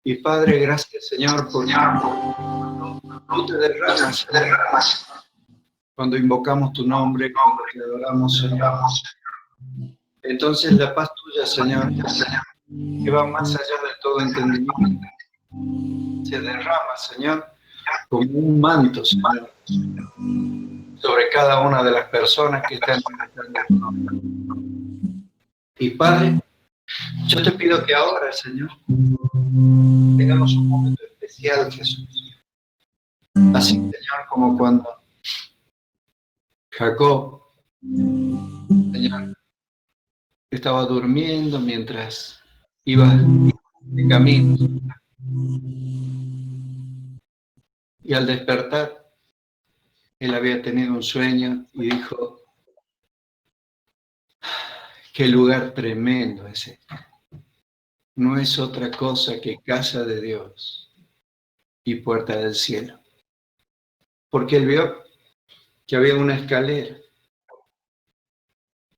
Y Padre, gracias, Señor, por tú te derramas, Señor, cuando invocamos tu nombre, cuando te adoramos, Señor. Entonces la paz tuya, Señor, que va más allá de todo entendimiento, se derrama, Señor, como un manto, Señor, sobre cada una de las personas que están invocando tu nombre. Y Padre, yo te pido que ahora, Señor, tengamos un momento especial, Jesús. Así, Señor, como cuando Jacob, Señor, estaba durmiendo mientras iba de camino. Y al despertar, él había tenido un sueño y dijo, qué lugar tremendo es este. No es otra cosa que casa de Dios y puerta del cielo. Porque él vio que había una escalera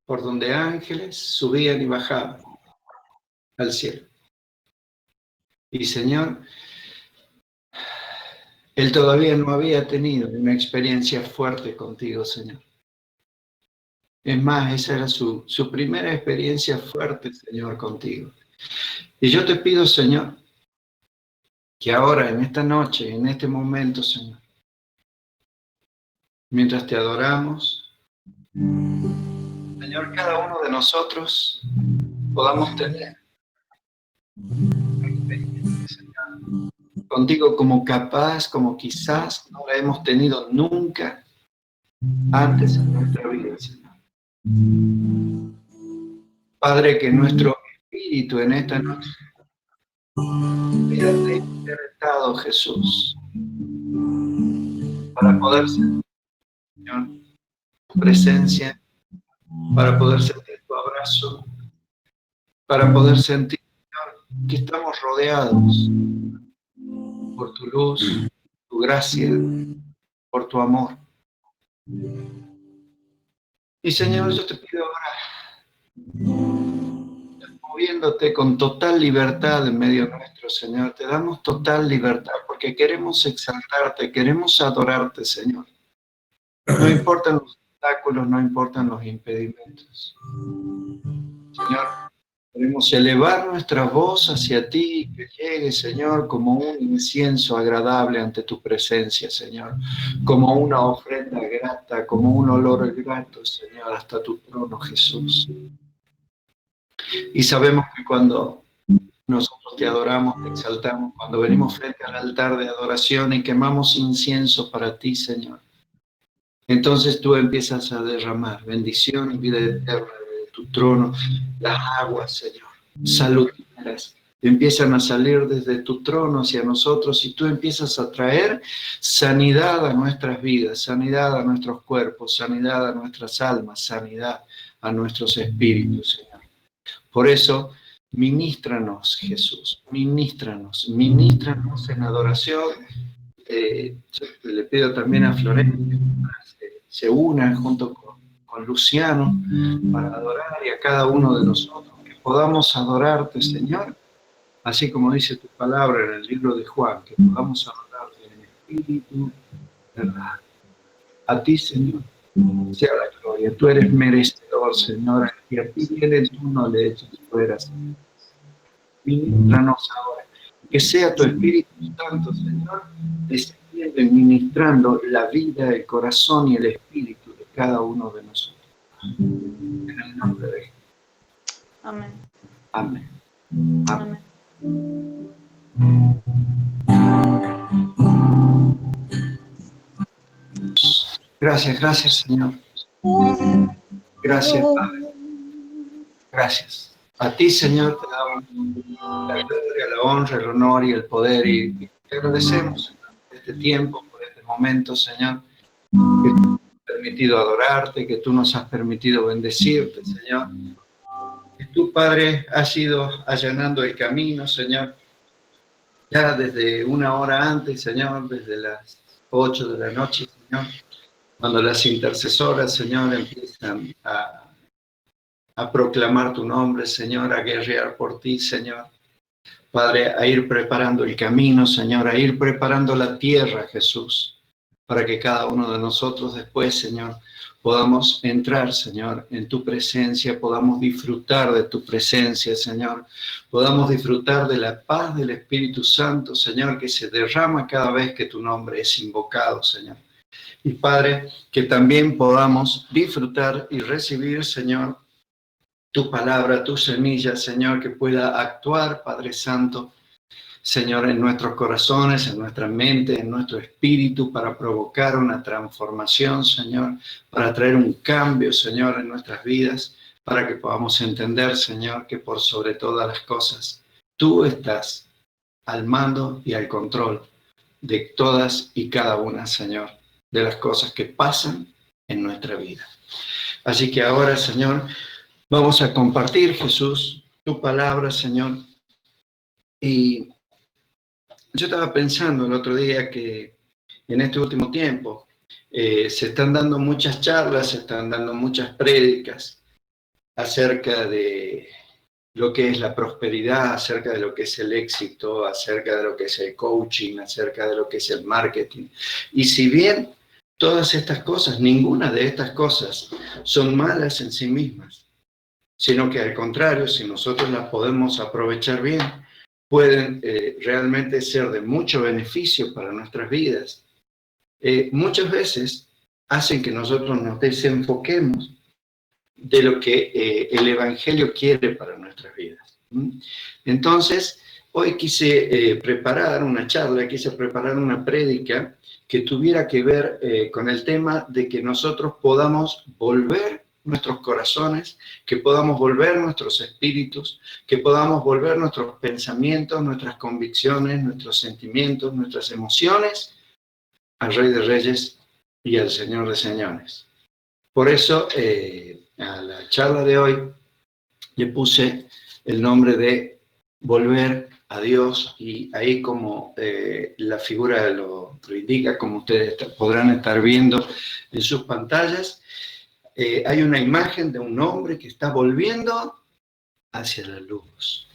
por donde ángeles subían y bajaban al cielo. Y Señor, él todavía no había tenido una experiencia fuerte contigo, Señor. Es más, esa era su primera experiencia fuerte, Señor, contigo. Y yo te pido, Señor, que ahora, en esta noche, en este momento, Señor, mientras te adoramos, Señor, cada uno de nosotros podamos tener una experiencia, Señor, contigo como capaz, como quizás no la hemos tenido nunca antes en nuestra vida, Señor. Padre, que nuestro espíritu en esta noche sea despertado, Jesús, para poder sentir, Señor, tu presencia, para poder sentir tu abrazo, para poder sentir, Señor, que estamos rodeados por tu luz, tu gracia, por tu amor. Y Señor, yo te pido ahora, moviéndote con total libertad en medio nuestro, Señor, te damos total libertad porque queremos exaltarte, queremos adorarte, Señor. No importan los obstáculos, no importan los impedimentos. Señor, queremos elevar nuestra voz hacia ti, que llegue, Señor, como un incienso agradable ante tu presencia, Señor, como una ofrenda grata, como un olor grato, Señor, hasta tu trono, Jesús. Y sabemos que cuando nosotros te adoramos, te exaltamos, cuando venimos frente al altar de adoración y quemamos incienso para ti, Señor, entonces tú empiezas a derramar bendición y vida eterna de tu trono, las aguas, Señor, saludables, empiezan a salir desde tu trono hacia nosotros y tú empiezas a traer sanidad a nuestras vidas, sanidad a nuestros cuerpos, sanidad a nuestras almas, sanidad a nuestros espíritus, Señor. Por eso, ministranos, Jesús, ministranos en adoración. Yo le pido también a Florencia que se una junto con Luciano para adorar y a cada uno de nosotros, que podamos adorarte, Señor, así como dice tu palabra en el libro de Juan, que podamos adorarte en espíritu, verdad. A ti, Señor, sea la gloria. Tú eres merecedor, Señor, y a ti viene, tú no le eches fuera. Ministranos ahora. Que sea tu Espíritu Santo, Señor, descendiendo y ministrando la vida, el corazón y el espíritu de cada uno de nosotros. En el nombre de Jesús. Amén. Amén. Amén. Gracias, Señor. Gracias, Padre. Gracias. A ti, Señor, te damos la gloria, la honra, el honor y el poder. Y te agradecemos por este tiempo, por este momento, Señor, que tú nos has permitido adorarte, que tú nos has permitido bendecirte, Señor. Que tú, Padre, has ido allanando el camino, Señor, ya desde una hora antes, Señor, desde las 8 de la noche, Señor, cuando las intercesoras, Señor, empiezan a proclamar tu nombre, Señor, a guerrear por ti, Señor. Padre, a ir preparando el camino, Señor, a ir preparando la tierra, Jesús, para que cada uno de nosotros después, Señor, podamos entrar, Señor, en tu presencia, podamos disfrutar de tu presencia, Señor, podamos disfrutar de la paz del Espíritu Santo, Señor, que se derrama cada vez que tu nombre es invocado, Señor. Y Padre, que también podamos disfrutar y recibir, Señor, tu palabra, tu semilla, Señor, que pueda actuar, Padre Santo, Señor, en nuestros corazones, en nuestra mente, en nuestro espíritu, para provocar una transformación, Señor, para traer un cambio, Señor, en nuestras vidas, para que podamos entender, Señor, que por sobre todas las cosas, tú estás al mando y al control de todas y cada una, Señor, de las cosas que pasan en nuestra vida. Así que ahora, Señor, vamos a compartir, Jesús, tu palabra, Señor. Y yo estaba pensando el otro día que en este último tiempo se están dando muchas charlas, se están dando muchas prédicas acerca de lo que es la prosperidad, acerca de lo que es el éxito, acerca de lo que es el coaching, acerca de lo que es el marketing. Y si bien todas estas cosas, ninguna de estas cosas son malas en sí mismas, sino que al contrario, si nosotros las podemos aprovechar bien, pueden realmente ser de mucho beneficio para nuestras vidas. Muchas veces hacen que nosotros nos desenfoquemos de lo que el Evangelio quiere para nuestras vidas. Entonces, hoy quise preparar una charla, quise preparar una prédica que tuviera que ver con el tema de que nosotros podamos volver nuestros corazones, que podamos volver nuestros espíritus, que podamos volver nuestros pensamientos, nuestras convicciones, nuestros sentimientos, nuestras emociones al Rey de Reyes y al Señor de Señores. Por eso, a la charla de hoy le puse el nombre de Volver a Dios, y ahí como la figura lo indica, como ustedes podrán estar viendo en sus pantallas, hay una imagen de un hombre que está volviendo hacia la luz.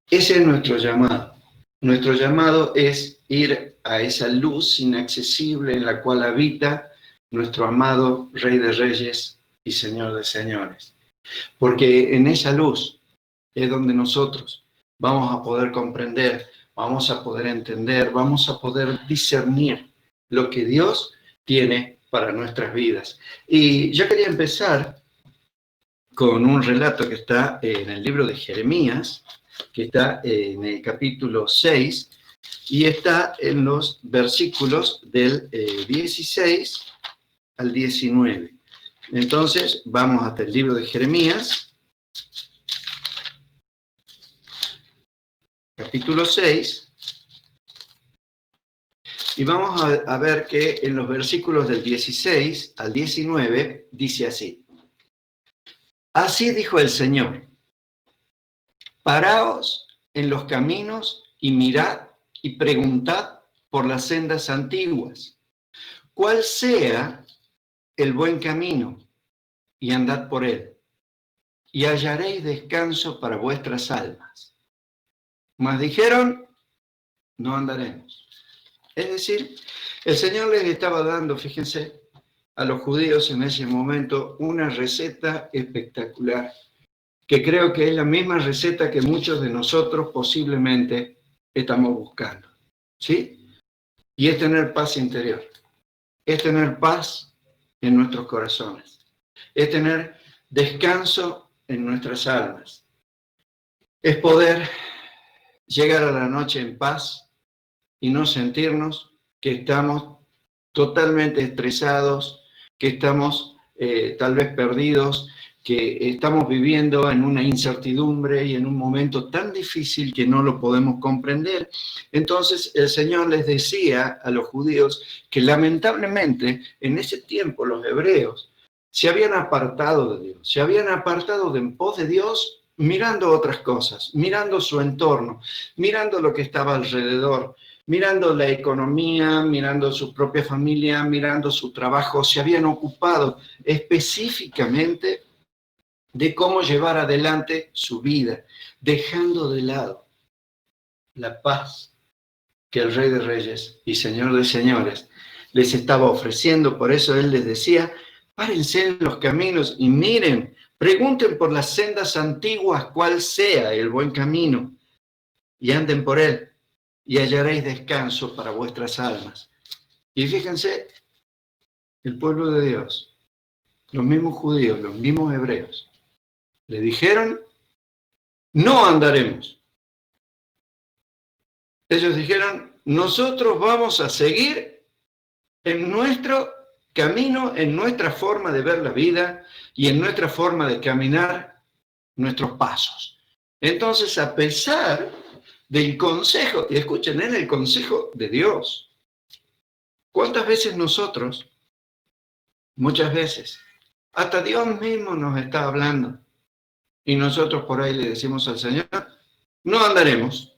Ese es nuestro llamado. Nuestro llamado es ir a esa luz inaccesible en la cual habita nuestro amado Rey de Reyes y Señor de Señores. Porque en esa luz es donde nosotros vamos a poder comprender, vamos a poder entender, vamos a poder discernir lo que Dios tiene para nuestras vidas. Y yo quería empezar con un relato que está en el libro de Jeremías, que está en el capítulo 6, y está en los versículos del 16 al 19. Entonces, vamos hasta el libro de Jeremías, capítulo 6, y vamos a ver que en los versículos del 16 al 19 dice así: Así dijo el Señor, paraos en los caminos y mirad y preguntad por las sendas antiguas, cuál sea el buen camino, y andad por él, y hallaréis descanso para vuestras almas. Mas dijeron, no andaremos. Es decir, el Señor les estaba dando, fíjense, a los judíos en ese momento una receta espectacular, que creo que es la misma receta que muchos de nosotros posiblemente estamos buscando, ¿sí? Y es tener paz interior, es tener paz en nuestros corazones, es tener descanso en nuestras almas, es poder llegar a la noche en paz y no sentirnos que estamos totalmente estresados, que estamos tal vez perdidos, que estamos viviendo en una incertidumbre y en un momento tan difícil que no lo podemos comprender. Entonces el Señor les decía a los judíos que lamentablemente en ese tiempo los hebreos se habían apartado de Dios, se habían apartado de en pos de Dios mirando otras cosas, mirando su entorno, mirando lo que estaba alrededor, mirando la economía, mirando su propia familia, mirando su trabajo. Se habían ocupado específicamente de cómo llevar adelante su vida, dejando de lado la paz que el Rey de Reyes y Señor de Señores les estaba ofreciendo. Por eso Él les decía, párense en los caminos y miren, pregunten por las sendas antiguas cuál sea el buen camino y anden por él y hallaréis descanso para vuestras almas. Y fíjense, el pueblo de Dios, los mismos judíos, los mismos hebreos, le dijeron, no andaremos. Ellos dijeron, nosotros vamos a seguir en nuestro camino, en nuestra forma de ver la vida y en nuestra forma de caminar nuestros pasos. Entonces, a pesar del consejo, y escuchen, en el consejo de Dios, ¿cuántas veces nosotros, muchas veces, hasta Dios mismo nos está hablando y nosotros por ahí le decimos al Señor, no andaremos?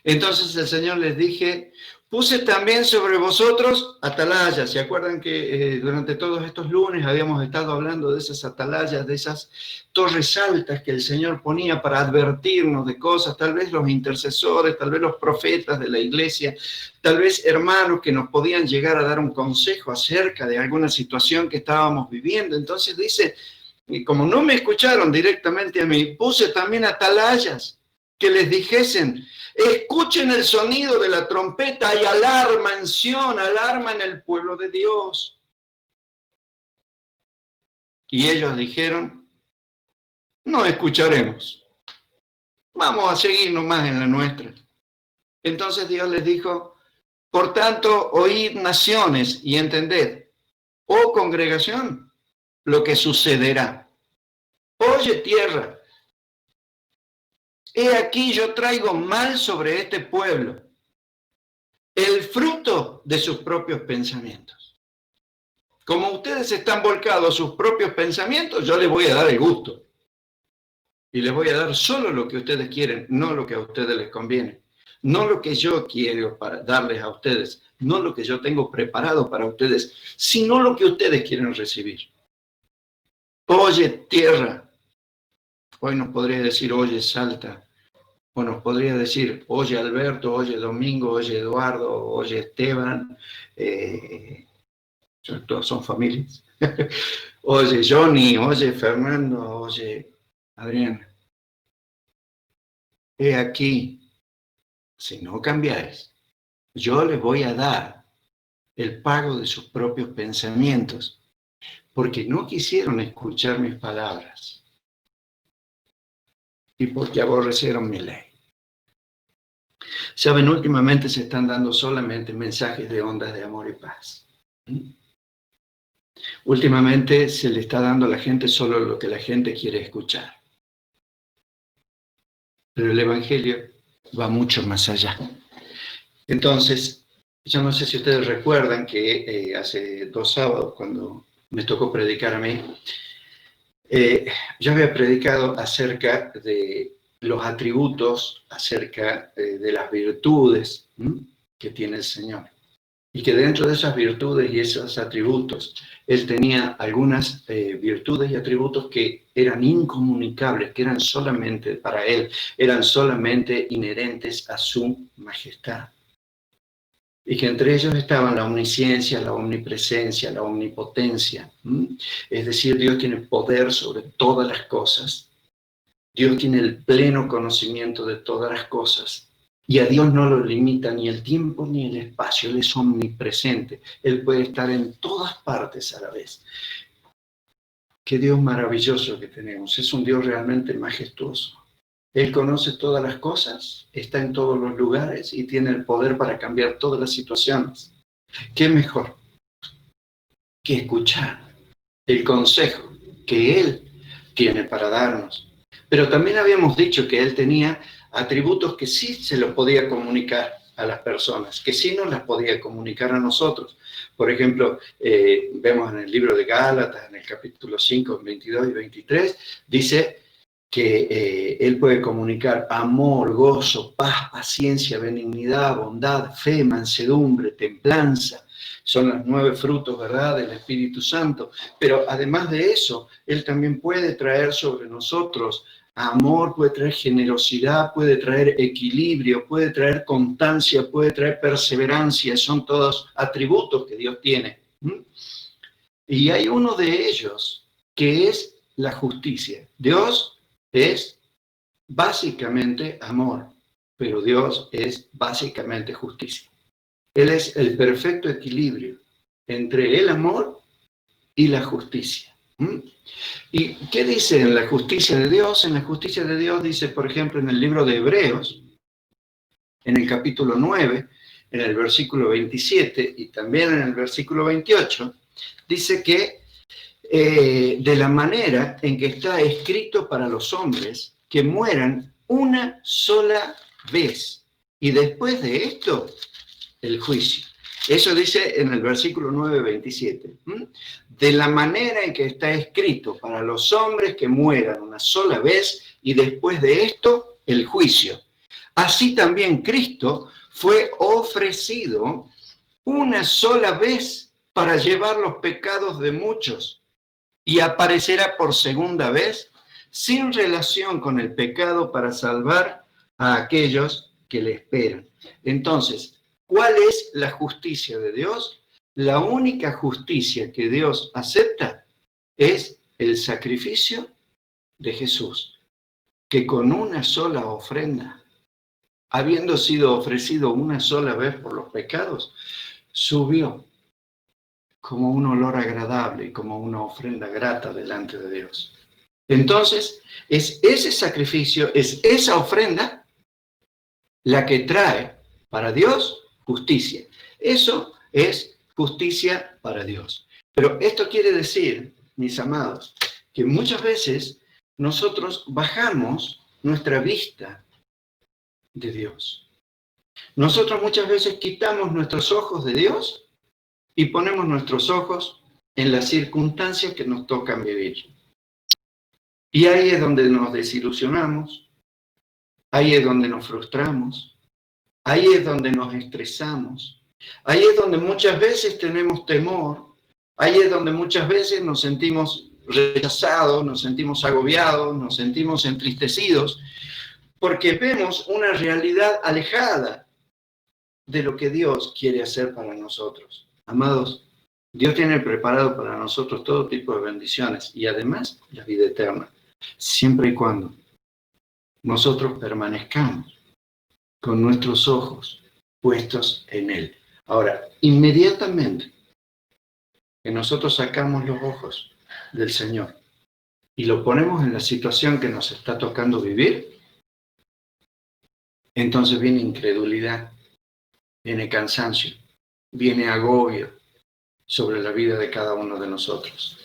Entonces el Señor les dije, puse también sobre vosotros atalayas. ¿Se acuerdan que durante todos estos lunes habíamos estado hablando de esas atalayas, de esas torres altas que el Señor ponía para advertirnos de cosas? Tal vez los intercesores, tal vez los profetas de la iglesia, tal vez hermanos que nos podían llegar a dar un consejo acerca de alguna situación que estábamos viviendo. Entonces dice, y como no me escucharon directamente a mí, puse también atalayas que les dijesen, escuchen el sonido de la trompeta y alarma en Sión, alarma en el pueblo de Dios. Y ellos dijeron, no escucharemos, vamos a seguir nomás en la nuestra. Entonces Dios les dijo, por tanto, oíd naciones y entended, oh congregación, lo que sucederá. Oye tierra, he aquí yo traigo mal sobre este pueblo, el fruto de sus propios pensamientos. Como ustedes están volcados a sus propios pensamientos, yo les voy a dar el gusto. Y les voy a dar solo lo que ustedes quieren, no lo que a ustedes les conviene. No lo que yo quiero para darles a ustedes, no lo que yo tengo preparado para ustedes, sino lo que ustedes quieren recibir. Oye tierra, hoy nos podría decir, oye Salta, o nos podría decir, oye Alberto, oye Domingo, oye Eduardo, oye Esteban, todos son familias. Oye Johnny, oye Fernando, oye Adrián. He aquí, si no cambiáis, yo les voy a dar el pago de sus propios pensamientos, porque no quisieron escuchar mis palabras y porque aborrecieron mi ley. Saben, últimamente se están dando solamente mensajes de ondas de amor y paz. Últimamente se le está dando a la gente solo lo que la gente quiere escuchar. Pero el Evangelio va mucho más allá. Entonces, yo no sé si ustedes recuerdan que hace 2 sábados, cuando me tocó predicar a mí, yo había predicado acerca de los atributos, acerca de las virtudes que tiene el Señor. Y que dentro de esas virtudes y esos atributos, Él tenía algunas virtudes y atributos que eran incomunicables, que eran solamente para Él, eran solamente inherentes a su majestad. Y que entre ellos estaban la omnisciencia, la omnipresencia, la omnipotencia. Es decir, Dios tiene poder sobre todas las cosas. Dios tiene el pleno conocimiento de todas las cosas. Y a Dios no lo limita ni el tiempo ni el espacio. Él es omnipresente. Él puede estar en todas partes a la vez. Qué Dios maravilloso que tenemos. Es un Dios realmente majestuoso. Él conoce todas las cosas, está en todos los lugares y tiene el poder para cambiar todas las situaciones. ¿Qué mejor que escuchar el consejo que Él tiene para darnos? Pero también habíamos dicho que Él tenía atributos que sí se los podía comunicar a las personas, que sí nos las podía comunicar a nosotros. Por ejemplo, vemos en el libro de Gálatas, en el capítulo 5, 22 y 23, dice que Él puede comunicar amor, gozo, paz, paciencia, benignidad, bondad, fe, mansedumbre, templanza. Son los 9 frutos, ¿verdad?, del Espíritu Santo. Pero además de eso, Él también puede traer sobre nosotros amor, puede traer generosidad, puede traer equilibrio, puede traer constancia, puede traer perseverancia. Son todos atributos que Dios tiene. Y hay uno de ellos que es la justicia. Dios es básicamente amor, pero Dios es básicamente justicia. Él es el perfecto equilibrio entre el amor y la justicia. ¿Y qué dice en la justicia de Dios? En la justicia de Dios dice, por ejemplo, en el libro de Hebreos, en el capítulo 9, en el versículo 27 y también en el versículo 28, dice que de la manera en que está escrito para los hombres que mueran una sola vez y después de esto, el juicio. Eso dice en el versículo 9, 27. De la manera en que está escrito para los hombres que mueran una sola vez y después de esto, el juicio. Así también Cristo fue ofrecido una sola vez para llevar los pecados de muchos y aparecerá por segunda vez sin relación con el pecado para salvar a aquellos que le esperan. Entonces, ¿cuál es la justicia de Dios? La única justicia que Dios acepta es el sacrificio de Jesús, que con una sola ofrenda, habiendo sido ofrecido una sola vez por los pecados, subió como un olor agradable y como una ofrenda grata delante de Dios. Entonces, es ese sacrificio, es esa ofrenda la que trae para Dios justicia. Eso es justicia para Dios. Pero esto quiere decir, mis amados, que muchas veces nosotros bajamos nuestra vista de Dios. Nosotros muchas veces quitamos nuestros ojos de Dios y ponemos nuestros ojos en las circunstancias que nos tocan vivir. Y ahí es donde nos desilusionamos, ahí es donde nos frustramos, ahí es donde nos estresamos, ahí es donde muchas veces tenemos temor, ahí es donde muchas veces nos sentimos rechazados, nos sentimos agobiados, nos sentimos entristecidos, porque vemos una realidad alejada de lo que Dios quiere hacer para nosotros. Amados, Dios tiene preparado para nosotros todo tipo de bendiciones y además la vida eterna, siempre y cuando nosotros permanezcamos con nuestros ojos puestos en Él. Ahora, inmediatamente que nosotros sacamos los ojos del Señor y lo ponemos en la situación que nos está tocando vivir, entonces viene incredulidad, viene cansancio, viene agobio sobre la vida de cada uno de nosotros.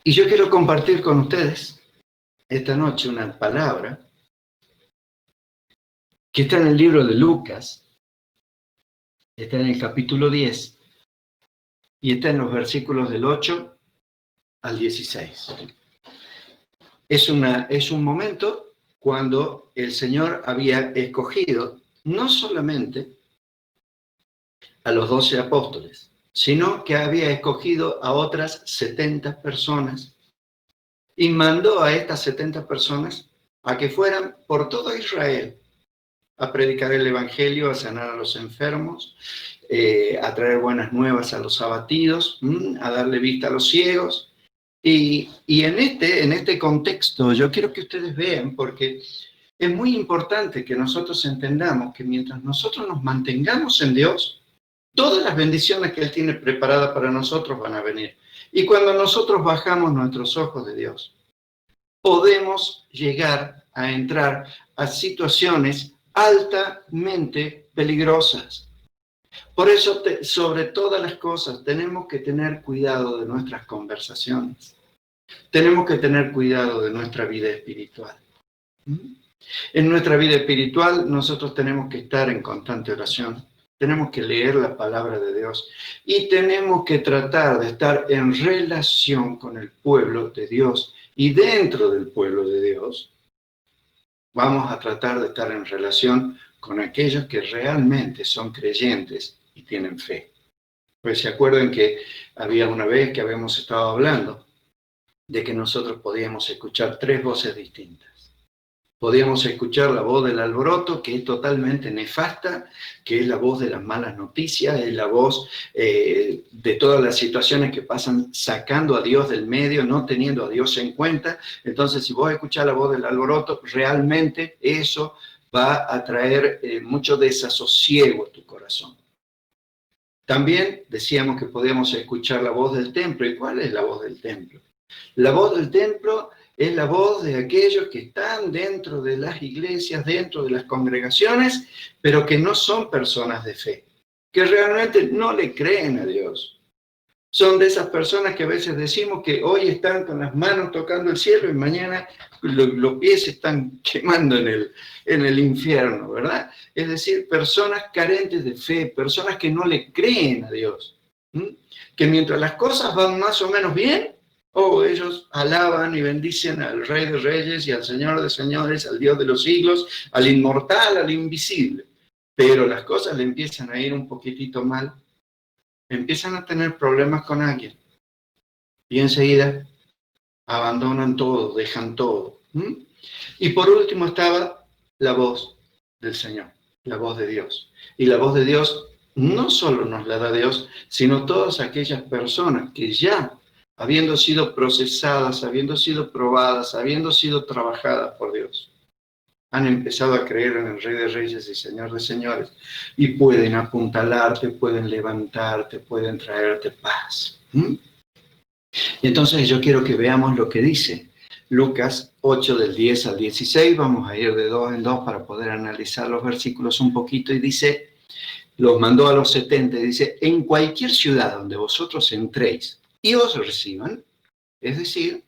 Y yo quiero compartir con ustedes esta noche una palabra que está en el libro de Lucas, está en el capítulo 10 y está en los versículos del 8 al 16. Es un momento cuando el Señor había escogido no solamente a los 12 apóstoles, sino que había escogido a otras 70 personas y mandó a estas 70 personas a que fueran por todo Israel a predicar el evangelio, a sanar a los enfermos, a traer buenas nuevas a los abatidos, a darle vista a los ciegos. Y en este contexto yo quiero que ustedes vean, porque es muy importante que nosotros entendamos que mientras nosotros nos mantengamos en Dios, todas las bendiciones que Él tiene preparadas para nosotros van a venir. Y cuando nosotros bajamos nuestros ojos de Dios, podemos llegar a entrar a situaciones altamente peligrosas. Por eso, sobre todas las cosas, tenemos que tener cuidado de nuestras conversaciones. Tenemos que tener cuidado de nuestra vida espiritual. En nuestra vida espiritual, nosotros tenemos que estar en constante oración. Tenemos que leer la palabra de Dios y tenemos que tratar de estar en relación con el pueblo de Dios. Y dentro del pueblo de Dios, vamos a tratar de estar en relación con aquellos que realmente son creyentes y tienen fe. Pues se acuerdan que había una vez que habíamos estado hablando de que nosotros podíamos escuchar tres voces distintas. Podíamos escuchar la voz del alboroto, que es totalmente nefasta, que es la voz de las malas noticias, es la voz de todas las situaciones que pasan sacando a Dios del medio, no teniendo a Dios en cuenta. Entonces, si vos escuchás la voz del alboroto, realmente eso va a traer mucho desasosiego a tu corazón. También decíamos que podíamos escuchar la voz del templo. ¿Y cuál es la voz del templo? La voz del templo es la voz de aquellos que están dentro de las iglesias, dentro de las congregaciones, pero que no son personas de fe, que realmente no le creen a Dios. Son de esas personas que a veces decimos que hoy están con las manos tocando el cielo y mañana los pies se están quemando en el infierno, ¿verdad? Es decir, personas carentes de fe, personas que no le creen a Dios, que mientras las cosas van más o menos bien, ellos alaban y bendicen al Rey de Reyes y al Señor de Señores, al Dios de los siglos, al inmortal, al invisible. Pero las cosas le empiezan a ir un poquitito mal, empiezan a tener problemas con alguien y enseguida abandonan todo, dejan todo. Y por último estaba la voz del Señor, la voz de Dios. Y la voz de Dios no solo nos la da Dios, sino todas aquellas personas que ya, habiendo sido procesadas, habiendo sido probadas, habiendo sido trabajadas por Dios, han empezado a creer en el Rey de Reyes y Señor de Señores, y pueden apuntalarte, pueden levantarte, pueden traerte paz. Y entonces yo quiero que veamos lo que dice Lucas 8, del 10 al 16, vamos a ir de dos en dos para poder analizar los versículos un poquito, y dice, los mandó a los 70, y dice, en cualquier ciudad donde vosotros entréis, y os reciban, es decir,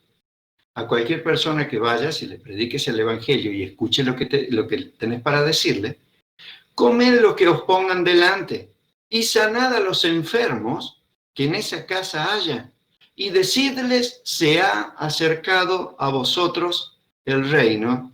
a cualquier persona que vayas y le prediques el evangelio y escuche lo que tenés para decirle, comed lo que os pongan delante y sanad a los enfermos que en esa casa haya, y decidles, se ha acercado a vosotros el reino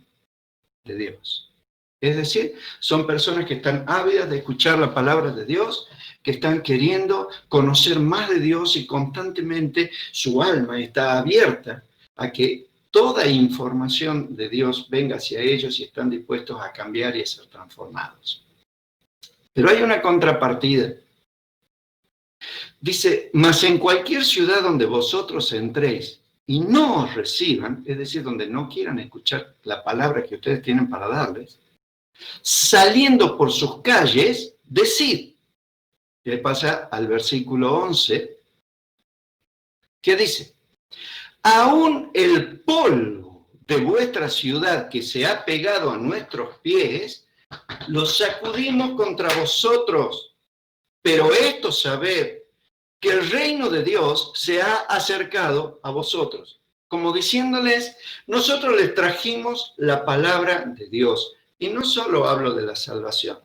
de Dios. Es decir, son personas que están ávidas de escuchar la palabra de Dios, que están queriendo conocer más de Dios, y constantemente su alma está abierta a que toda información de Dios venga hacia ellos y están dispuestos a cambiar y a ser transformados. Pero hay una contrapartida. Dice, mas en cualquier ciudad donde vosotros entréis y no os reciban, es decir, donde no quieran escuchar la palabra que ustedes tienen para darles, saliendo por sus calles, decid. ¿Qué pasa al versículo 11? ¿Qué dice? Aún el polvo de vuestra ciudad que se ha pegado a nuestros pies, lo sacudimos contra vosotros. Pero esto sabed, que el reino de Dios se ha acercado a vosotros. Como diciéndoles, nosotros les trajimos la palabra de Dios. Y no solo hablo de la salvación.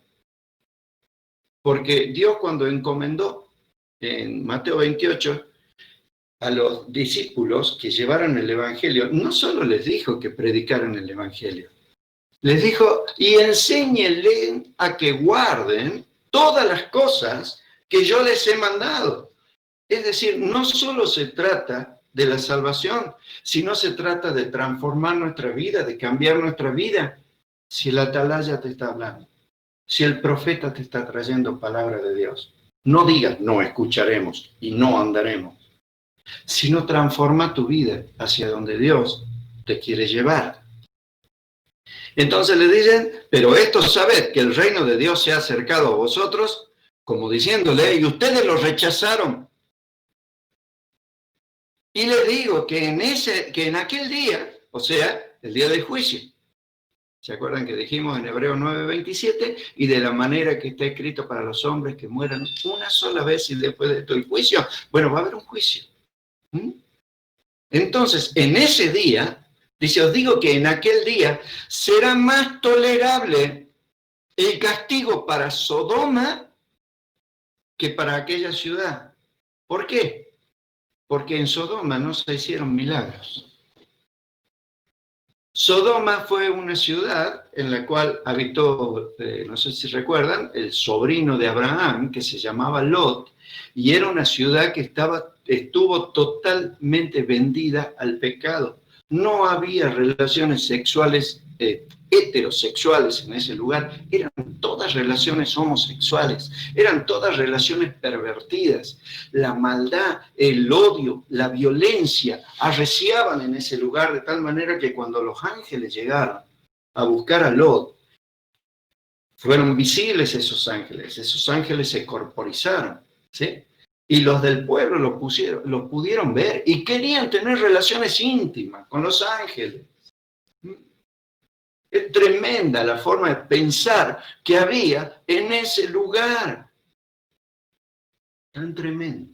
Porque Dios, cuando encomendó en Mateo 28 a los discípulos que llevaran el evangelio, no solo les dijo que predicaran el evangelio, les dijo, y enséñenles a que guarden todas las cosas que yo les he mandado. Es decir, no solo se trata de la salvación, sino se trata de transformar nuestra vida, de cambiar nuestra vida. Si el atalaya te está hablando, si el profeta te está trayendo palabra de Dios, no digas, no escucharemos y no andaremos, sino transforma tu vida hacia donde Dios te quiere llevar. Entonces le dicen, pero esto sabed que el reino de Dios se ha acercado a vosotros, como diciéndole, y ustedes lo rechazaron. Y les digo que en aquel día, o sea, el día del juicio, ¿se acuerdan que dijimos en Hebreos 9:27? Y de la manera que está escrito para los hombres que mueran una sola vez y después de esto el juicio. Bueno, va a haber un juicio. Entonces, en ese día, dice, os digo que en aquel día será más tolerable el castigo para Sodoma que para aquella ciudad. ¿Por qué? Porque en Sodoma no se hicieron milagros. Sodoma fue una ciudad en la cual habitó, no sé si recuerdan, el sobrino de Abraham, que se llamaba Lot, y era una ciudad que estaba estuvo totalmente vendida al pecado. No había relaciones sexuales heterosexuales en ese lugar, eran todas relaciones homosexuales, eran todas relaciones pervertidas. La maldad, el odio, la violencia arreciaban en ese lugar de tal manera que cuando los ángeles llegaron a buscar a Lot, fueron visibles esos ángeles se corporizaron, ¿sí? Y los del pueblo los pudieron ver y querían tener relaciones íntimas con los ángeles. Es tremenda la forma de pensar que había en ese lugar. Tan tremendo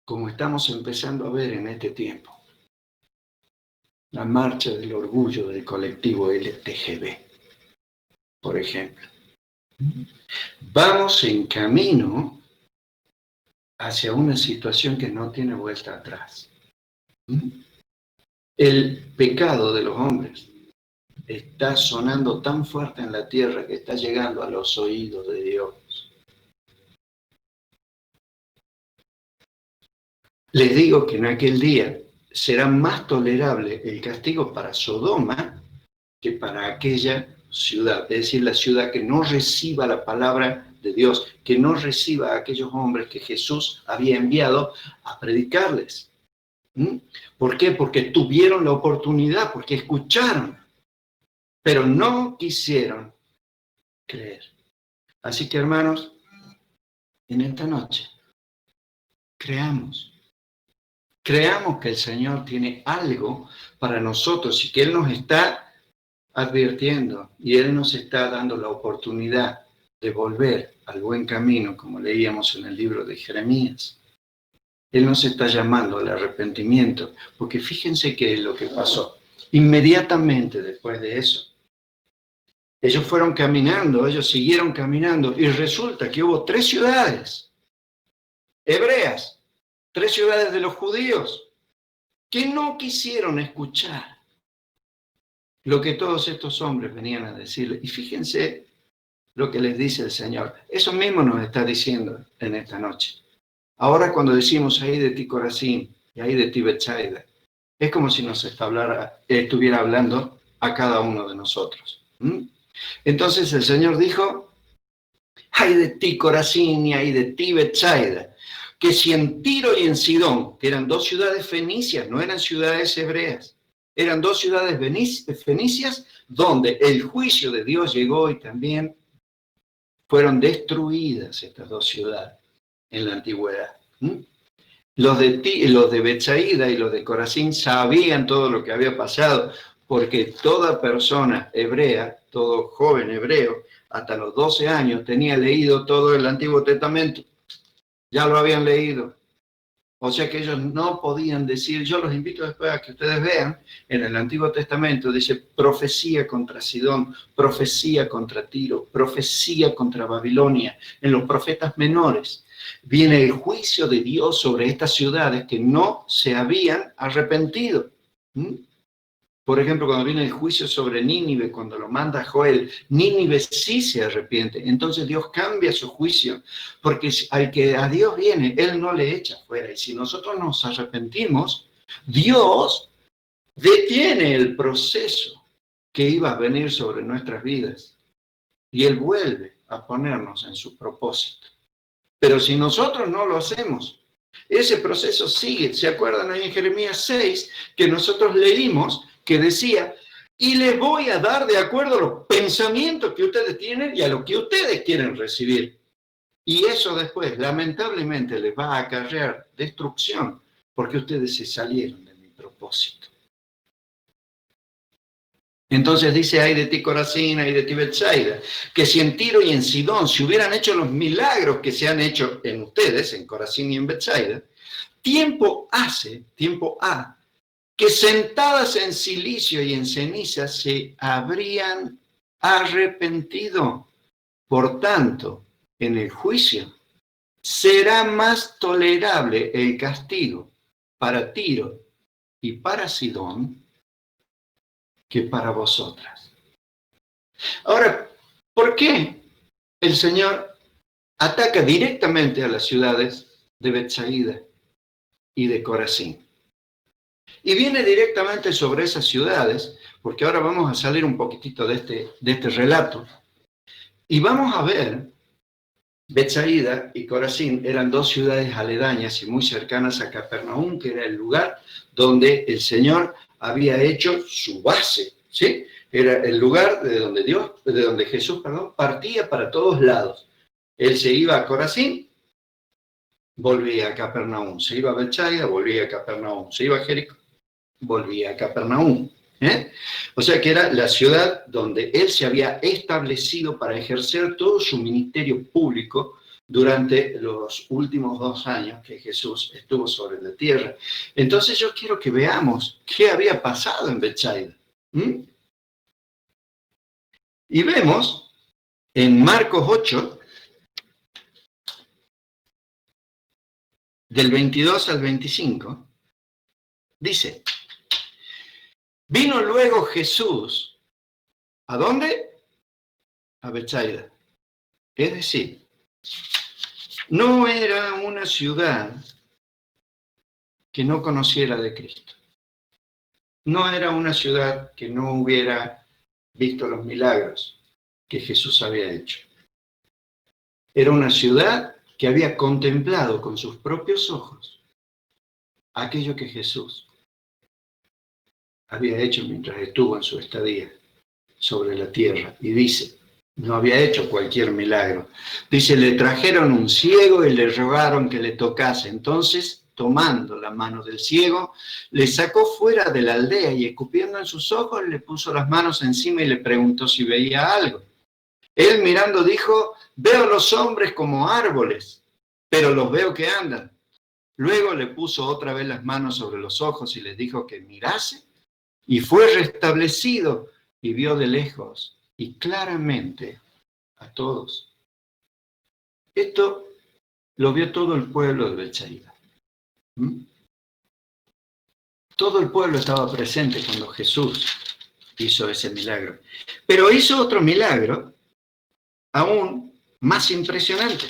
como estamos empezando a ver en este tiempo. La marcha del orgullo del colectivo LTGB, por ejemplo. Vamos en camino hacia una situación que no tiene vuelta atrás. El pecado de los hombres está sonando tan fuerte en la tierra que está llegando a los oídos de Dios. Les digo que en aquel día será más tolerable el castigo para Sodoma que para aquella ciudad, es decir, la ciudad que no reciba la palabra de Dios, que no reciba a aquellos hombres que Jesús había enviado a predicarles. ¿Por qué? Porque tuvieron la oportunidad, porque escucharon, pero no quisieron creer. Así que, hermanos, en esta noche, creamos que el Señor tiene algo para nosotros y que Él nos está advirtiendo y Él nos está dando la oportunidad de volver al buen camino, como leíamos en el libro de Jeremías. Él nos está llamando al arrepentimiento, porque fíjense qué es lo que pasó. Inmediatamente después de eso, ellos fueron caminando, ellos siguieron caminando, y resulta que hubo 3 ciudades hebreas, 3 ciudades de los judíos, que no quisieron escuchar lo que todos estos hombres venían a decirle. Y fíjense lo que les dice el Señor. Eso mismo nos está diciendo en esta noche. Ahora cuando decimos ahí de ti Corazín y ahí de ti Betsaida, es como si nos estuviera hablando a cada uno de nosotros. Entonces el Señor dijo, ay de ti Corazín y ay de ti Betsaida, que si en Tiro y en Sidón, que eran 2 ciudades fenicias, no eran ciudades hebreas, eran 2 ciudades fenicias donde el juicio de Dios llegó y también fueron destruidas estas 2 ciudades en la antigüedad. Los de Betsaida y los de Corazín sabían todo lo que había pasado, porque toda persona hebrea, todo joven hebreo, hasta los 12 años tenía leído todo el Antiguo Testamento. Ya lo habían leído. O sea que ellos no podían decir, yo los invito después a que ustedes vean, en el Antiguo Testamento dice profecía contra Sidón, profecía contra Tiro, profecía contra Babilonia. En los profetas menores viene el juicio de Dios sobre estas ciudades que no se habían arrepentido. Por ejemplo, cuando viene el juicio sobre Nínive, cuando lo manda Joel, Nínive sí se arrepiente. Entonces Dios cambia su juicio, porque al que a Dios viene, Él no le echa fuera. Y si nosotros nos arrepentimos, Dios detiene el proceso que iba a venir sobre nuestras vidas. Y Él vuelve a ponernos en su propósito. Pero si nosotros no lo hacemos, ese proceso sigue. ¿Se acuerdan ahí en Jeremías 6 que nosotros leímos? Que decía, y les voy a dar de acuerdo a los pensamientos que ustedes tienen y a lo que ustedes quieren recibir. Y eso después, lamentablemente, les va a acarrear destrucción, porque ustedes se salieron de mi propósito. Entonces dice, ay de ti Corazín, ay de ti Betsaida, que si en Tiro y en Sidón se hubieran hecho los milagros que se han hecho en ustedes, en Corazín y en Betsaida, tiempo ha, que sentadas en silicio y en ceniza se habrían arrepentido. Por tanto, en el juicio será más tolerable el castigo para Tiro y para Sidón que para vosotras. Ahora, ¿por qué el Señor ataca directamente a las ciudades de Betsaida y de Corazín. Y viene directamente sobre esas ciudades, porque ahora vamos a salir un poquitito de este relato, y vamos a ver, Betsaida y Corazín eran dos ciudades aledañas y muy cercanas a Capernaum, que era el lugar donde el Señor había hecho su base, ¿sí? Era el lugar de donde Jesús, partía para todos lados. Él se iba a Corazín, volvía a Capernaum. Se iba a Betsaida, volvía a Capernaum. Se iba a Jericó, volvía a Capernaum. O sea que era la ciudad donde él se había establecido para ejercer todo su ministerio público durante los últimos 2 años que Jesús estuvo sobre la tierra. Entonces yo quiero que veamos qué había pasado en Betsaida. Y vemos en Marcos 8, del 22 al 25, dice: vino luego Jesús, ¿a dónde? A Betsaida. Es decir, no era una ciudad que no conociera de Cristo. No era una ciudad que no hubiera visto los milagros que Jesús había hecho. Era una ciudad que había contemplado con sus propios ojos aquello que Jesús había hecho mientras estuvo en su estadía sobre la tierra. Y dice, no había hecho cualquier milagro. Dice, le trajeron un ciego y le rogaron que le tocase. Entonces, tomando la mano del ciego, le sacó fuera de la aldea y escupiendo en sus ojos, le puso las manos encima y le preguntó si veía algo. Él mirando dijo, veo los hombres como árboles, pero los veo que andan. Luego le puso otra vez las manos sobre los ojos y les dijo que mirase, y fue restablecido y vio de lejos y claramente a todos. Esto lo vio todo el pueblo de Betsaida. Todo el pueblo estaba presente cuando Jesús hizo ese milagro. Pero hizo otro milagro aún más impresionante.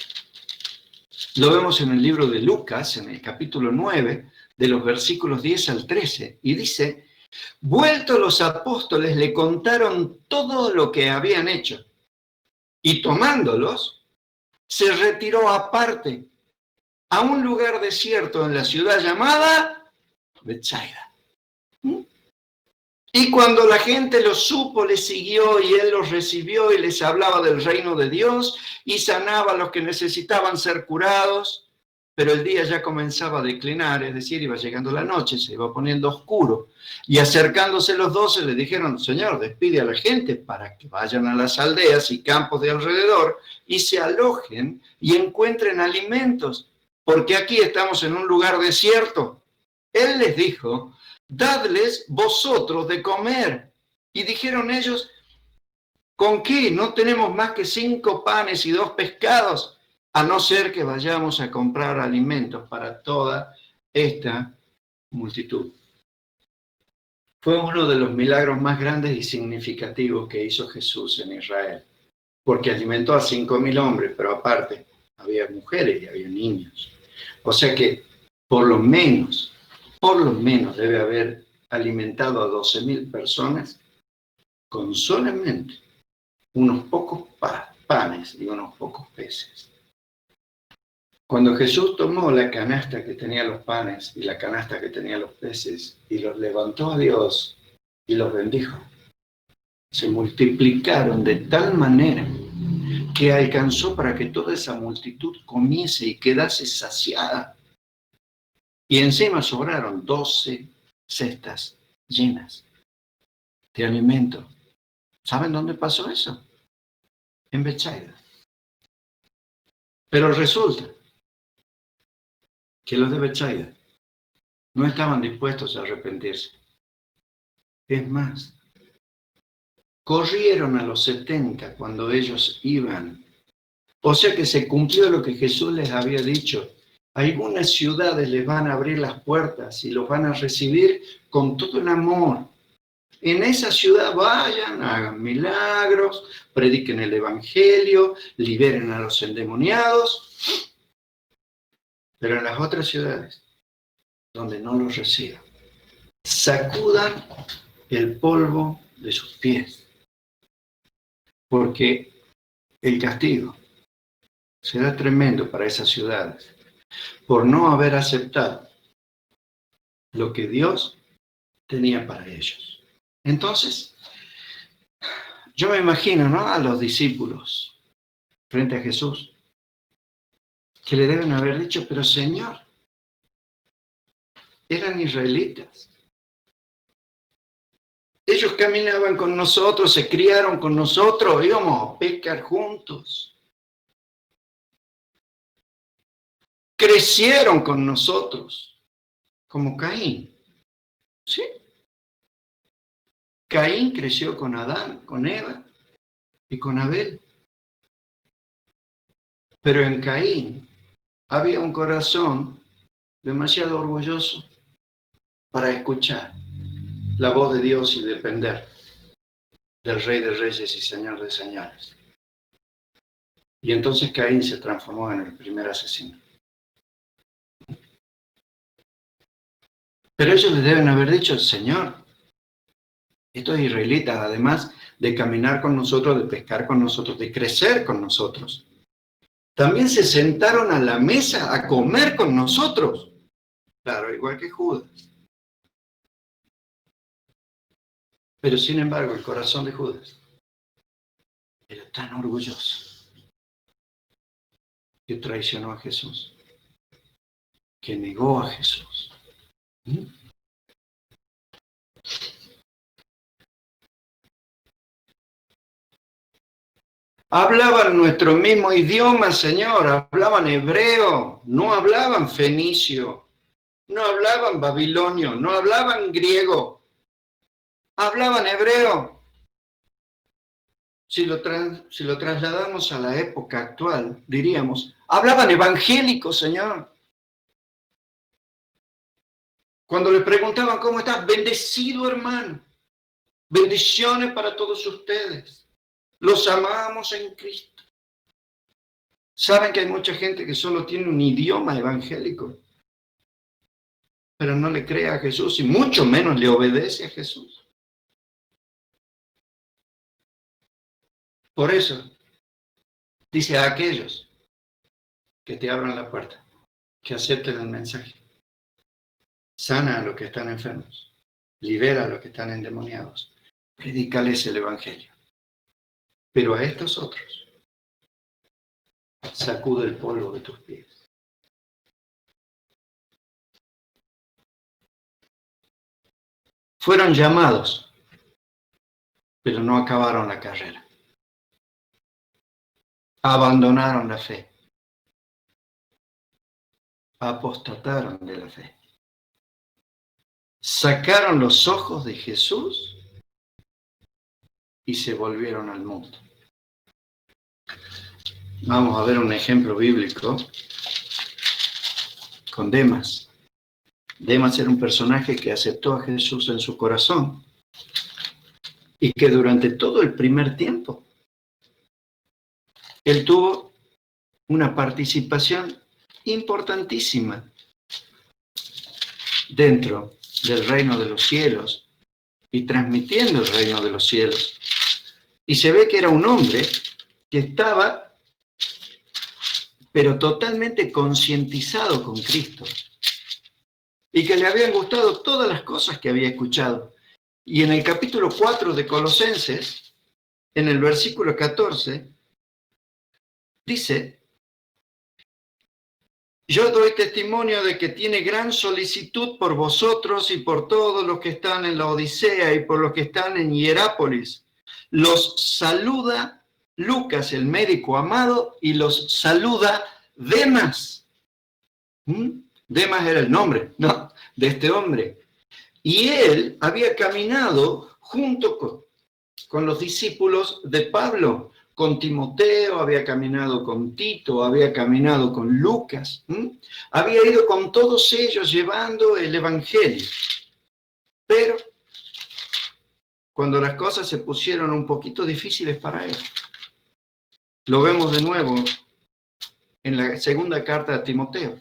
Lo vemos en el libro de Lucas, en el capítulo 9, de los versículos 10 al 13, y dice, vueltos los apóstoles le contaron todo lo que habían hecho, y tomándolos, se retiró aparte a un lugar desierto en la ciudad llamada Betsaida. Y cuando la gente lo supo, le siguió y él los recibió y les hablaba del reino de Dios y sanaba a los que necesitaban ser curados. Pero el día ya comenzaba a declinar, es decir, iba llegando la noche, se iba poniendo oscuro. Y acercándose los 12 le dijeron, Señor, despide a la gente para que vayan a las aldeas y campos de alrededor y se alojen y encuentren alimentos, porque aquí estamos en un lugar desierto. Él les dijo, dadles vosotros de comer. Y dijeron ellos, ¿con qué? No tenemos más que 5 panes y 2 pescados, a no ser que vayamos a comprar alimentos para toda esta multitud. Fue uno de los milagros más grandes y significativos que hizo Jesús en Israel, porque alimentó a 5.000 hombres, pero aparte había mujeres y había niños. O sea que por lo menos debe haber alimentado a 12.000 personas con solamente unos pocos panes y unos pocos peces. Cuando Jesús tomó la canasta que tenía los panes y la canasta que tenía los peces y los levantó a Dios y los bendijo, se multiplicaron de tal manera que alcanzó para que toda esa multitud comiese y quedase saciada. Y encima sobraron 12 cestas llenas de alimento. ¿Saben dónde pasó eso? En Betsaida. Pero resulta que los de Betsaida no estaban dispuestos a arrepentirse. Es más, corrieron a los 70 cuando ellos iban. O sea que se cumplió lo que Jesús les había dicho. Algunas ciudades les van a abrir las puertas y los van a recibir con todo el amor. En esa ciudad vayan, hagan milagros, prediquen el evangelio, liberen a los endemoniados. Pero en las otras ciudades donde no los reciban. Sacudan el polvo de sus pies, porque el castigo será tremendo para esas ciudades por no haber aceptado lo que Dios tenía para ellos. Entonces, yo me imagino, ¿no?, a los discípulos frente a Jesús, que le deben haber dicho, pero Señor, eran israelitas. Ellos caminaban con nosotros, se criaron con nosotros, íbamos a pescar juntos. Crecieron con nosotros, como Caín. ¿Sí? Caín creció con Adán, con Eva y con Abel. Pero en Caín había un corazón demasiado orgulloso para escuchar la voz de Dios y depender del Rey de Reyes y Señor de Señores. Y entonces Caín se transformó en el primer asesino. Pero ellos les deben haber dicho, Señor, estos israelitas, además de caminar con nosotros, de pescar con nosotros, de crecer con nosotros, también se sentaron a la mesa a comer con nosotros. Claro, igual que Judas. Pero sin embargo, el corazón de Judas era tan orgulloso que traicionó a Jesús, que negó a Jesús. Hablaban nuestro mismo idioma, Señor, hablaban hebreo, no hablaban fenicio, no hablaban babilonio, no hablaban griego, hablaban hebreo. Si lo trasladamos a la época actual, diríamos, hablaban evangélico, Señor. Cuando le preguntaban, ¿cómo estás? Bendecido, hermano. Bendiciones para todos ustedes. Los amamos en Cristo. Saben que hay mucha gente que solo tiene un idioma evangélico, pero no le cree a Jesús y mucho menos le obedece a Jesús. Por eso, dice a aquellos que te abran la puerta, que acepten el mensaje. Sana a los que están enfermos, libera a los que están endemoniados, predícales el evangelio. Pero a estos otros, sacude el polvo de tus pies. Fueron llamados, pero no acabaron la carrera. Abandonaron la fe. Apostataron de la fe. Sacaron los ojos de Jesús y se volvieron al mundo. Vamos a ver un ejemplo bíblico con Demas. Demas era un personaje que aceptó a Jesús en su corazón y que durante todo el primer tiempo él tuvo una participación importantísima dentro del reino de los cielos y transmitiendo el reino de los cielos. Y se ve que era un hombre que estaba, pero totalmente concientizado con Cristo y que le habían gustado todas las cosas que había escuchado. Y en el capítulo 4 de Colosenses, en el versículo 14, dice: yo doy testimonio de que tiene gran solicitud por vosotros y por todos los que están en la Odisea y por los que están en Hierápolis. Los saluda Lucas, el médico amado, y los saluda Demas. Demas era el nombre, ¿no?, de este hombre. Y él había caminado junto con los discípulos de Pablo. Con Timoteo, había caminado con Tito, había caminado con Lucas, había ido con todos ellos llevando el evangelio. Pero cuando las cosas se pusieron un poquito difíciles para él, lo vemos de nuevo en la segunda carta a Timoteo.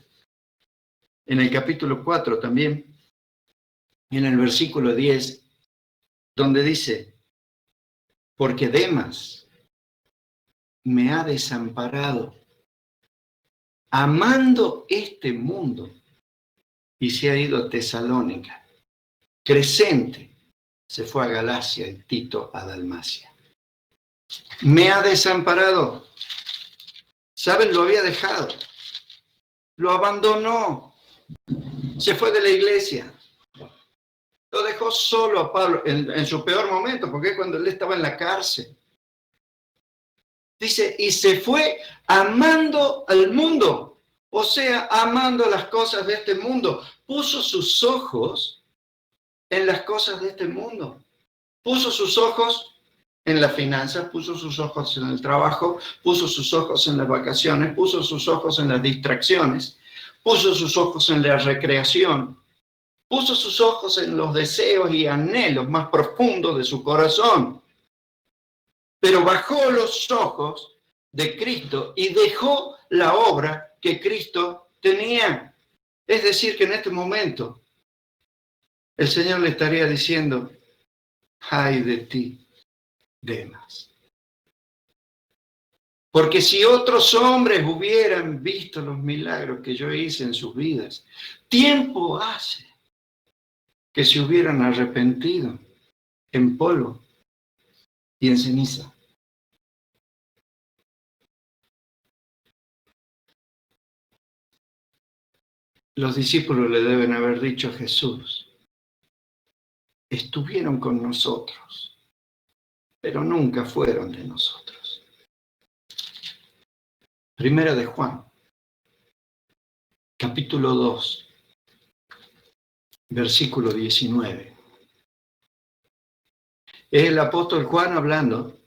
en el capítulo 4 también, en el versículo 10, donde dice, porque Demas me ha desamparado, amando este mundo, y se ha ido a Tesalónica. Crescente se fue a Galacia y Tito a Dalmacia. Me ha desamparado. ¿Saben? Lo había dejado. Lo abandonó. Se fue de la iglesia. Lo dejó solo a Pablo en su peor momento, porque es cuando él estaba en la cárcel. Dice, y se fue amando al mundo, o sea, amando las cosas de este mundo. Puso sus ojos en las cosas de este mundo. Puso sus ojos en las finanzas, puso sus ojos en el trabajo, puso sus ojos en las vacaciones, puso sus ojos en las distracciones, puso sus ojos en la recreación, puso sus ojos en los deseos y anhelos más profundos de su corazón. Pero bajó los ojos de Cristo y dejó la obra que Cristo tenía. Es decir, que en este momento el Señor le estaría diciendo, ay de ti, Demas. Porque si otros hombres hubieran visto los milagros que yo hice en sus vidas, tiempo hace que se hubieran arrepentido en polvo y en ceniza. Los discípulos le deben haber dicho a Jesús, estuvieron con nosotros, pero nunca fueron de nosotros. Primera de Juan, capítulo 2, versículo 19. Es el apóstol Juan hablando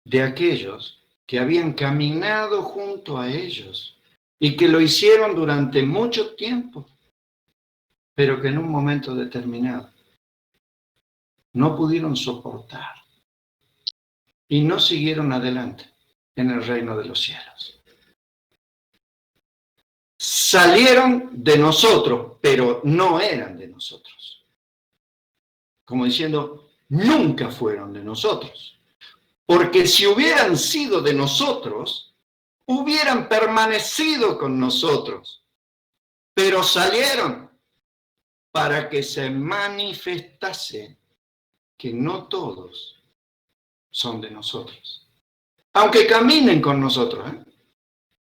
de aquellos que habían caminado junto a ellos y que lo hicieron durante mucho tiempo, pero que en un momento determinado no pudieron soportar y no siguieron adelante en el reino de los cielos. Salieron de nosotros, pero no eran de nosotros. Como diciendo, nunca fueron de nosotros. Porque si hubieran sido de nosotros, hubieran permanecido con nosotros. Pero salieron para que se manifestase que no todos son de nosotros. Aunque caminen con nosotros,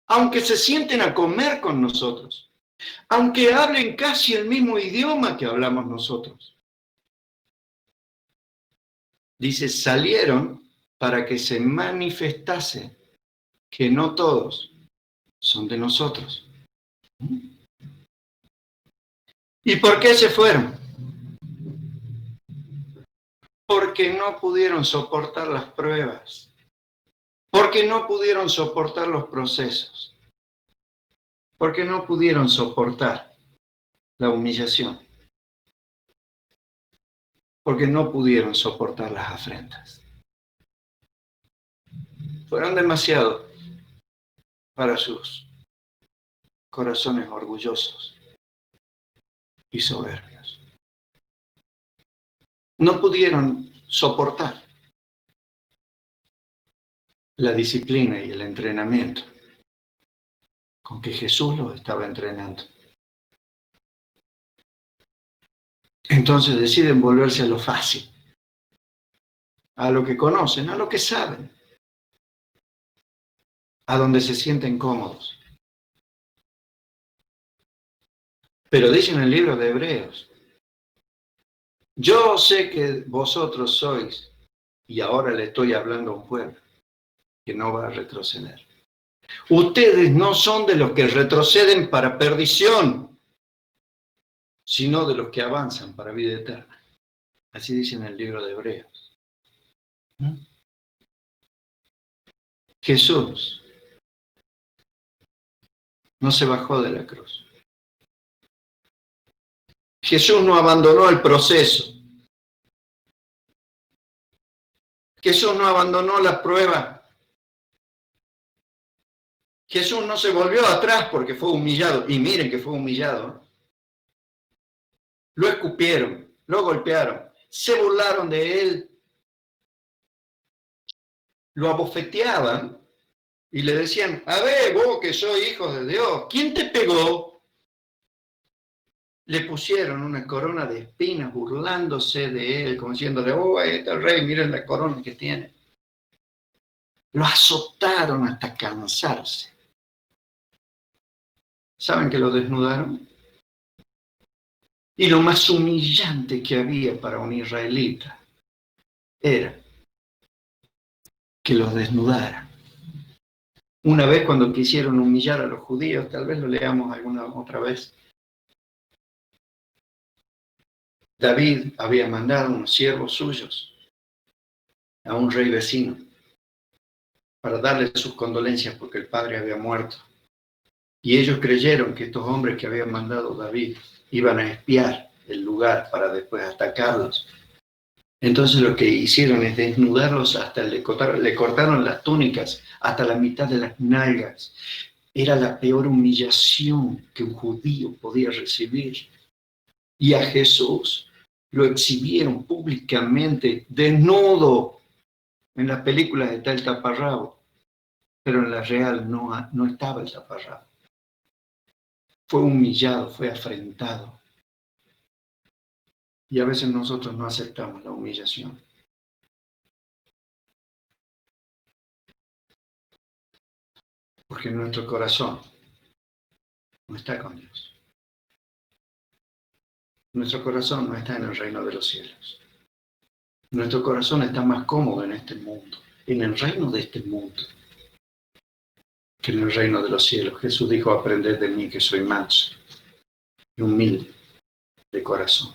aunque se sienten a comer con nosotros, aunque hablen casi el mismo idioma que hablamos nosotros. Dice, salieron para que se manifestase que no todos son de nosotros. ¿Y por qué se fueron? Porque no pudieron soportar las pruebas, porque no pudieron soportar los procesos, porque no pudieron soportar la humillación, porque no pudieron soportar las afrentas. Fueron demasiado para sus corazones orgullosos y soberbios. No pudieron soportar la disciplina y el entrenamiento con que Jesús los estaba entrenando. Entonces deciden volverse a lo fácil, a lo que conocen, a lo que saben, a donde se sienten cómodos. Pero dice en el libro de Hebreos, yo sé que vosotros sois, y ahora le estoy hablando a un pueblo que no va a retroceder. Ustedes no son de los que retroceden para perdición, sino de los que avanzan para vida eterna. Así dice en el libro de Hebreos. Jesús no se bajó de la cruz. Jesús no abandonó el proceso. Jesús no abandonó la prueba. Jesús no se volvió atrás porque fue humillado. Y miren que fue humillado. Lo escupieron, lo golpearon, se burlaron de él, lo abofeteaban y le decían, a ver, vos que sois hijo de Dios, ¿quién te pegó? Le pusieron una corona de espinas burlándose de él, como diciéndole, oh, ahí está el rey, miren la corona que tiene. Lo azotaron hasta cansarse. ¿Saben que lo desnudaron? Y lo más humillante que había para un israelita era que los desnudaran. Una vez cuando quisieron humillar a los judíos, tal vez lo leamos alguna otra vez, David había mandado unos siervos suyos a un rey vecino para darle sus condolencias porque el padre había muerto. Y ellos creyeron que estos hombres que había mandado David iban a espiar el lugar para después atacarlos. Entonces lo que hicieron es desnudarlos hasta le cortaron las túnicas hasta la mitad de las nalgas. Era la peor humillación que un judío podía recibir. Y a Jesús lo exhibieron públicamente, desnudo. En las películas está el taparrabo, pero en la real no estaba el taparrabo. Fue humillado, fue afrentado. Y a veces nosotros no aceptamos la humillación. Porque nuestro corazón no está con Dios. Nuestro corazón no está en el reino de los cielos. Nuestro corazón está más cómodo en este mundo, en el reino de este mundo, que en el reino de los cielos. Jesús dijo, aprended de mí que soy manso y humilde de corazón.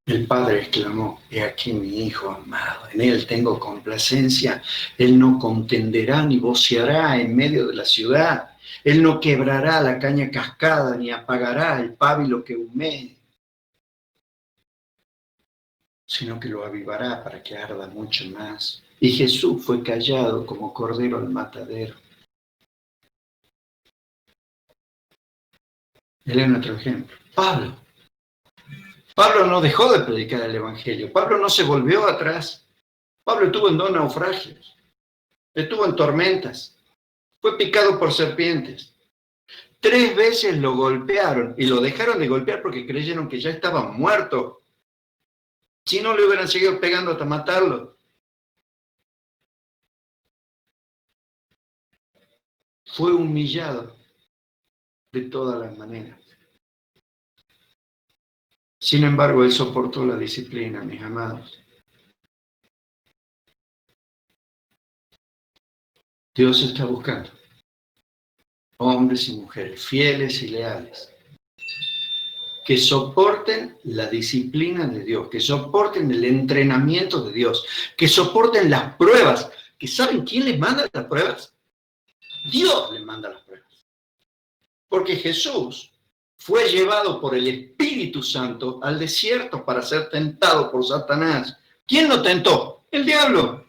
El Padre exclamó, he aquí mi Hijo amado, en Él tengo complacencia, Él no contenderá ni voceará en medio de la ciudad, Él no quebrará la caña cascada ni apagará el pábilo que humee, sino que lo avivará para que arda mucho más. Y Jesús fue callado como cordero al matadero. Él es nuestro ejemplo. Pablo no dejó de predicar el Evangelio. Pablo no se volvió atrás. Pablo estuvo en 2 naufragios. Estuvo en tormentas. Fue picado por serpientes. 3 veces lo golpearon y lo dejaron de golpear porque creyeron que ya estaba muerto. Si no, le hubieran seguido pegando hasta matarlo. Fue humillado de todas las maneras. Sin embargo, él soportó la disciplina, mis amados. Dios está buscando hombres y mujeres fieles y leales que soporten la disciplina de Dios, que soporten el entrenamiento de Dios, que soporten las pruebas. ¿Que saben quién les manda las pruebas? Dios les manda las pruebas. Porque Jesús fue llevado por el Espíritu Santo al desierto para ser tentado por Satanás. ¿Quién lo tentó? El diablo.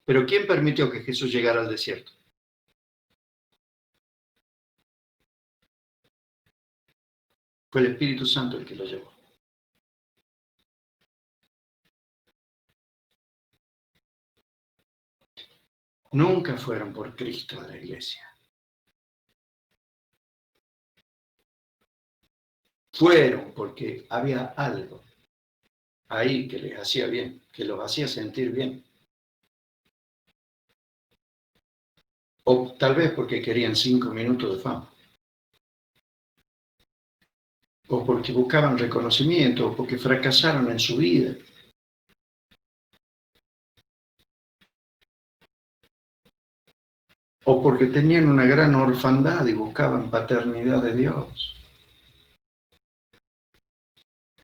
Pero ¿quién permitió que Jesús llegara al desierto? Fue el Espíritu Santo el que lo llevó. Nunca fueron por Cristo a la iglesia. Fueron porque había algo ahí que les hacía bien, que los hacía sentir bien. O tal vez porque querían 5 minutos de fama. O porque buscaban reconocimiento, o porque fracasaron en su vida. O porque tenían una gran orfandad y buscaban paternidad de Dios.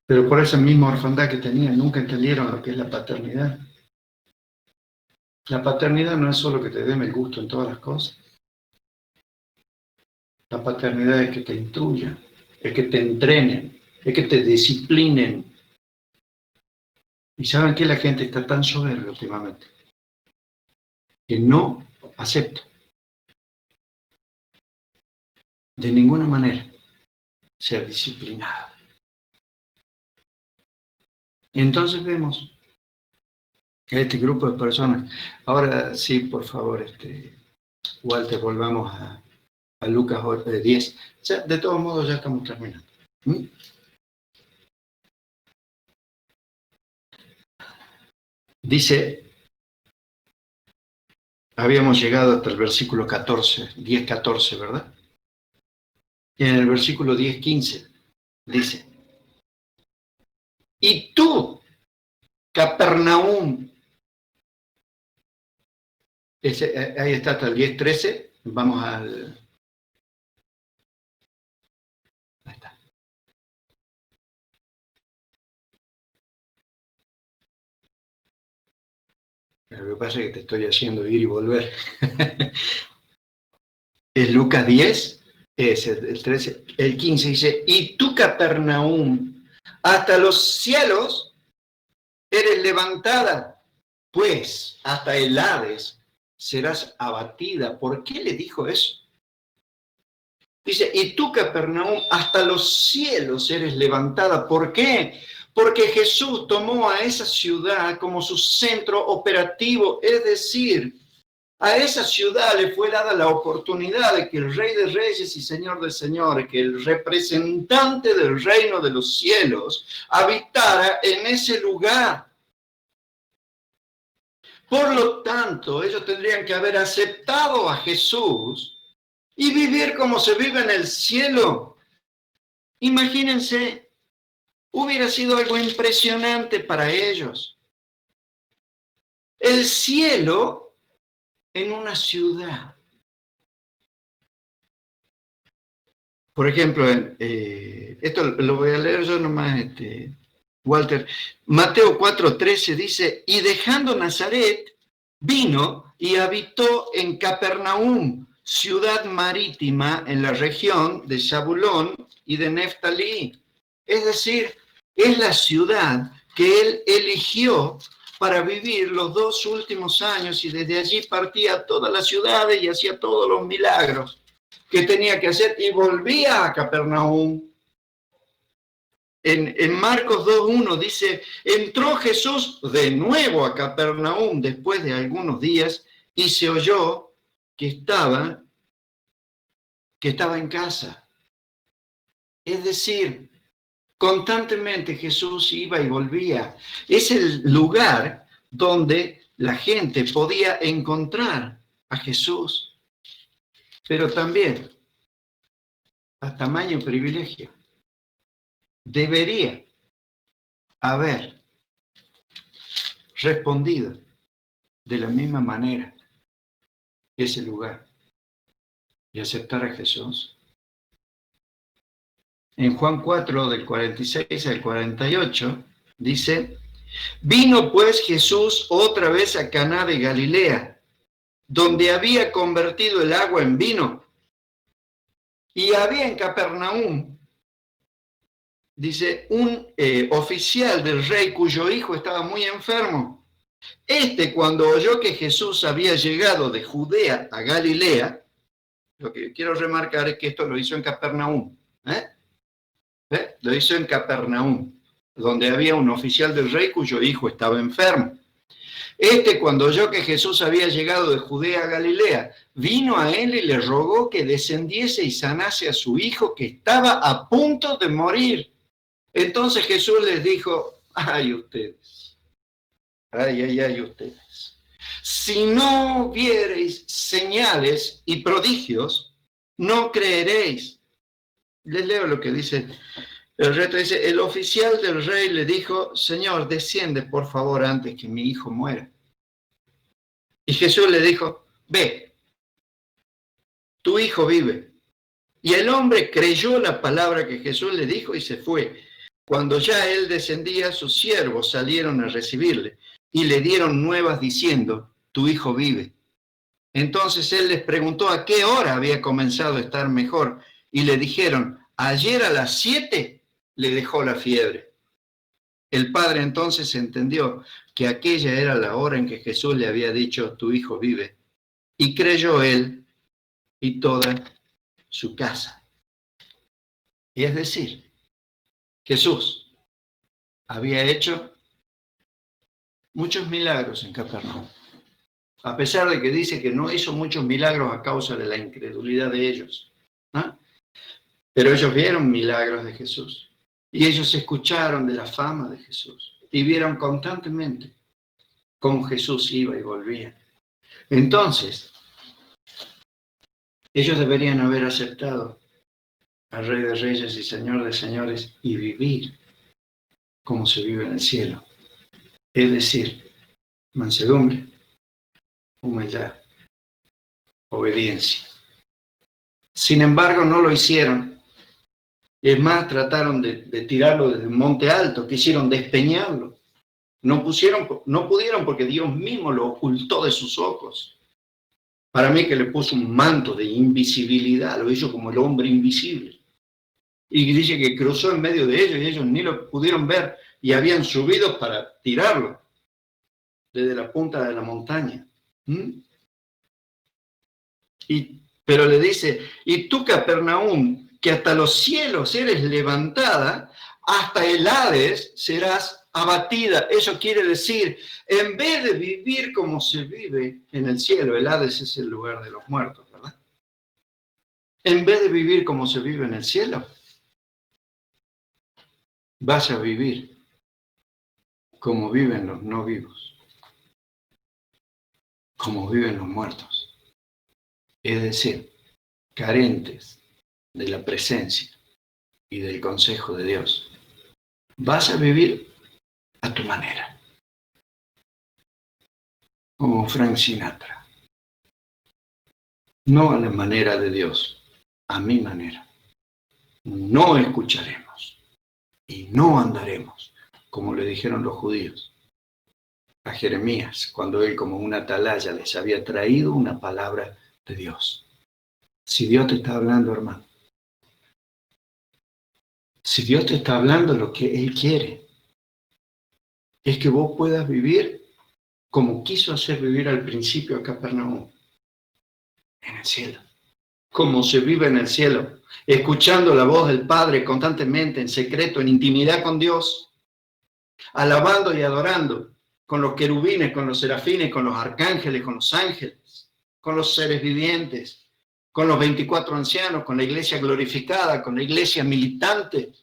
Pero por esa misma orfandad que tenían, nunca entendieron lo que es la paternidad. La paternidad no es solo que te den el gusto en todas las cosas. La paternidad es que te instruyan, es que te entrenen, es que te disciplinen. ¿Y saben que la gente está tan soberbia últimamente? que no acepto de ninguna manera ser disciplinado. Y entonces vemos que este grupo de personas, ahora sí, por favor, Walter, volvamos a Lucas 10. Ya, de todos modos, ya estamos terminando. Dice, habíamos llegado hasta el versículo 14, 10-14, ¿verdad? Y en el versículo 10-15 dice, y tú, Capernaum, ahí está hasta el 10-13, vamos al... Ahí está. Lo que pasa es que te estoy haciendo ir y volver. Es Lucas 10, es el 13, el 15 dice, y tú, Capernaum, hasta los cielos eres levantada, pues hasta el Hades serás abatida. ¿Por qué le dijo eso? Dice, y tú, Capernaum, hasta los cielos eres levantada. ¿Por qué? Porque Jesús tomó a esa ciudad como su centro operativo, es decir, a esa ciudad le fue dada la oportunidad de que el Rey de Reyes y Señor de Señores, que el representante del reino de los cielos, habitara en ese lugar. Por lo tanto, ellos tendrían que haber aceptado a Jesús y vivir como se vive en el cielo. Imagínense, hubiera sido algo impresionante para ellos. El cielo en una ciudad. Por ejemplo, esto lo voy a leer yo nomás, Walter. Mateo 4:13 dice, y dejando Nazaret, vino y habitó en Capernaum, ciudad marítima en la región de Zabulón y de Neftalí. Es decir, es la ciudad que él eligió para vivir los 2 últimos años, y desde allí partía a todas las ciudades y hacía todos los milagros que tenía que hacer y volvía a Capernaum. En Marcos 2:1 dice, entró Jesús de nuevo a Capernaum después de algunos días y se oyó que estaba en casa. Es decir, constantemente Jesús iba y volvía. Es el lugar donde la gente podía encontrar a Jesús. Pero también, a tamaño privilegio, debería haber respondido de la misma manera ese lugar y aceptar a Jesús. En Juan 4, del 46 al 48, dice, vino pues Jesús otra vez a Caná de Galilea, donde había convertido el agua en vino. Y había en Capernaum, dice, un oficial del rey cuyo hijo estaba muy enfermo. Cuando oyó que Jesús había llegado de Judea a Galilea, lo que quiero remarcar es que esto lo hizo en Capernaum. Lo hizo en Capernaum, donde había un oficial del rey cuyo hijo estaba enfermo. Cuando oyó que Jesús había llegado de Judea a Galilea, vino a él y le rogó que descendiese y sanase a su hijo que estaba a punto de morir. Entonces Jesús les dijo, ay ustedes, ay ustedes, si no viereis señales y prodigios, no creeréis. Les leo lo que dice el reto. Dice, el oficial del rey le dijo, Señor, desciende por favor antes que mi hijo muera. Y Jesús le dijo, ve, tu hijo vive. Y el hombre creyó la palabra que Jesús le dijo y se fue. Cuando ya él descendía, sus siervos salieron a recibirle y le dieron nuevas diciendo, tu hijo vive. Entonces él les preguntó a qué hora había comenzado a estar mejor y le dijeron, ayer a las 7 le dejó la fiebre. El padre entonces entendió que aquella era la hora en que Jesús le había dicho, tu hijo vive, Y creyó él y toda su casa. Y es decir, Jesús había hecho muchos milagros en Capernaum, a pesar de que dice que no hizo muchos milagros a causa de la incredulidad de ellos, ¿no? Pero ellos vieron milagros de Jesús y ellos escucharon de la fama de Jesús y vieron constantemente cómo Jesús iba y volvía. Entonces, ellos deberían haber aceptado al Rey de Reyes y Señor de Señores y vivir como se vive en el cielo. Es decir, mansedumbre, humildad, obediencia. Sin embargo, no lo hicieron. Es más, trataron de tirarlo desde un monte alto, quisieron despeñarlo. No pudieron porque Dios mismo lo ocultó de sus ojos. Para mí que le puso un manto de invisibilidad, lo hizo como el hombre invisible. Y dice que cruzó en medio de ellos y ellos ni lo pudieron ver y habían subido para tirarlo desde la punta de la montaña. Pero le dice, y tú, Capernaum, que hasta los cielos eres levantada, hasta el Hades serás abatida. Eso quiere decir, en vez de vivir como se vive en el cielo, el Hades es el lugar de los muertos, ¿verdad? En vez de vivir como se vive en el cielo, vas a vivir como viven los no vivos, como viven los muertos. Es decir, carentes de la presencia y del consejo de Dios. Vas a vivir a tu manera, como Frank Sinatra. No a la manera de Dios, a mi manera. No escucharemos y no andaremos, como le dijeron los judíos a Jeremías, cuando él como una atalaya les había traído una palabra de Dios. Si Dios te está hablando, hermano, si Dios te está hablando, lo que Él quiere es que vos puedas vivir como quiso hacer vivir al principio a Capernaum, en el cielo, como se vive en el cielo, escuchando la voz del Padre constantemente, en secreto, en intimidad con Dios, alabando y adorando con los querubines, con los serafines, con los arcángeles, con los ángeles, con los seres vivientes, con los 24 ancianos, con la iglesia glorificada, con la iglesia militante.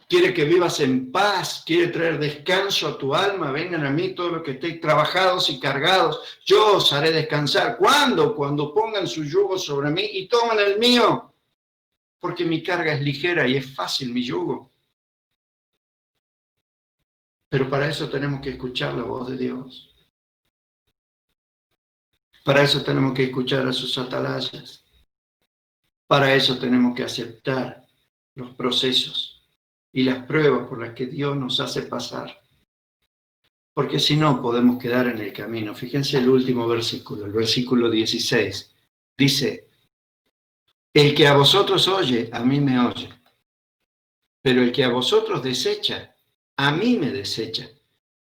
Quiere que vivas en paz, quiere traer descanso a tu alma. Vengan a mí todos los que estéis trabajados y cargados, yo os haré descansar. ¿Cuándo? Cuando pongan su yugo sobre mí y tomen el mío, porque mi carga es ligera y es fácil mi yugo. Pero para eso tenemos que escuchar la voz de Dios. Para eso tenemos que escuchar a sus atalayas. Para eso tenemos que aceptar los procesos y las pruebas por las que Dios nos hace pasar. Porque si no, podemos quedar en el camino. Fíjense el último versículo, el versículo 16. Dice, el que a vosotros oye, a mí me oye. Pero el que a vosotros desecha, a mí me desecha.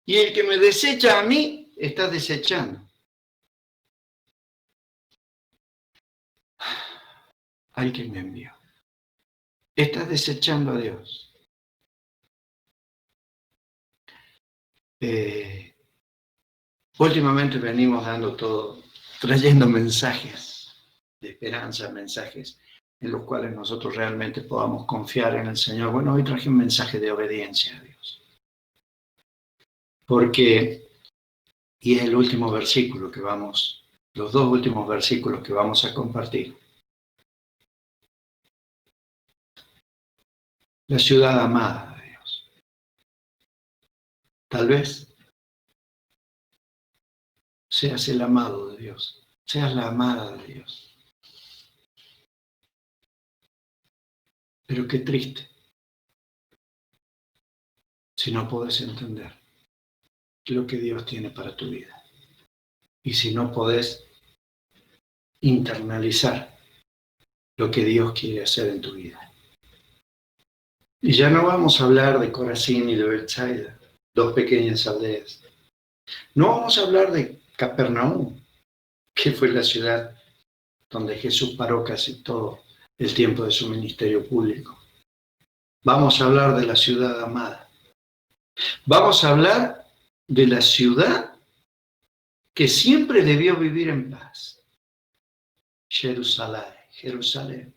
Y el que me desecha a mí, está desechando al que me envió. Estás desechando a Dios. Últimamente venimos trayendo mensajes de esperanza, mensajes en los cuales nosotros realmente podamos confiar en el Señor. Bueno, hoy traje un mensaje de obediencia a Dios. Y es el último versículo los dos últimos versículos que vamos a compartir. La ciudad amada de Dios. Tal vez seas el amado de Dios, seas la amada de Dios. Pero qué triste si no podés entender lo que Dios tiene para tu vida. Y si no podés internalizar lo que Dios quiere hacer en tu vida. Y ya no vamos a hablar de Corazín y de Betsaida, dos pequeñas aldeas. No vamos a hablar de Capernaum, que fue la ciudad donde Jesús paró casi todo el tiempo de su ministerio público. Vamos a hablar de la ciudad amada. Vamos a hablar de la ciudad que siempre debió vivir en paz. Jerusalén, Jerusalén,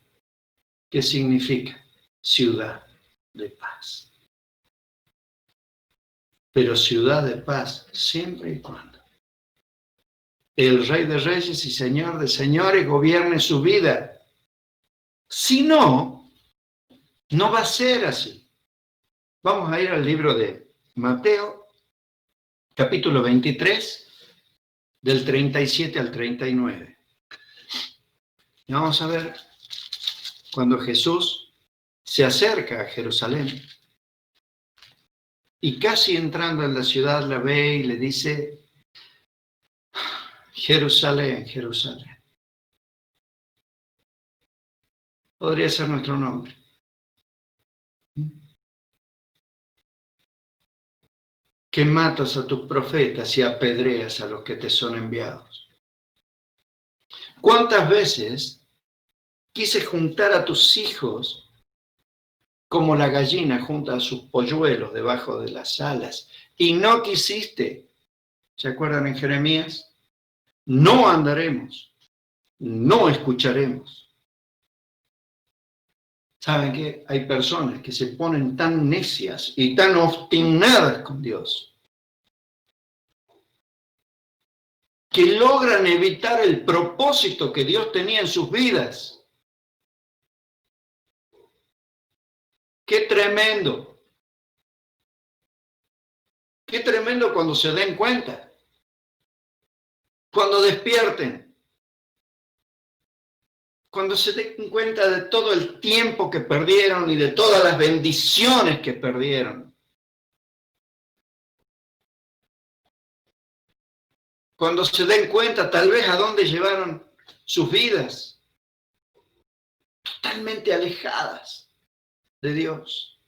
¿qué significa? Ciudad de paz. Pero ciudad de paz siempre y cuando el Rey de Reyes y Señor de Señores gobierne su vida. Si no, no va a ser así. Vamos a ir al libro de Mateo, capítulo 23, del 37 al 39. Y vamos a ver cuando Jesús se acerca a Jerusalén y casi entrando en la ciudad la ve y le dice: Jerusalén, Jerusalén. Podría ser nuestro nombre. Que matas a tus profetas y apedreas a los que te son enviados. ¿Cuántas veces quise juntar a tus hijos como la gallina junta a sus polluelos debajo de las alas y no quisiste? ¿Se acuerdan en Jeremías? No andaremos, no escucharemos. ¿Saben qué? Hay personas que se ponen tan necias y tan obstinadas con Dios que logran evitar el propósito que Dios tenía en sus vidas. ¡Qué tremendo! ¡Qué tremendo cuando se den cuenta! Cuando despierten. Cuando se den cuenta de todo el tiempo que perdieron y de todas las bendiciones que perdieron. Cuando se den cuenta tal vez a dónde llevaron sus vidas. Totalmente alejadas de Dios.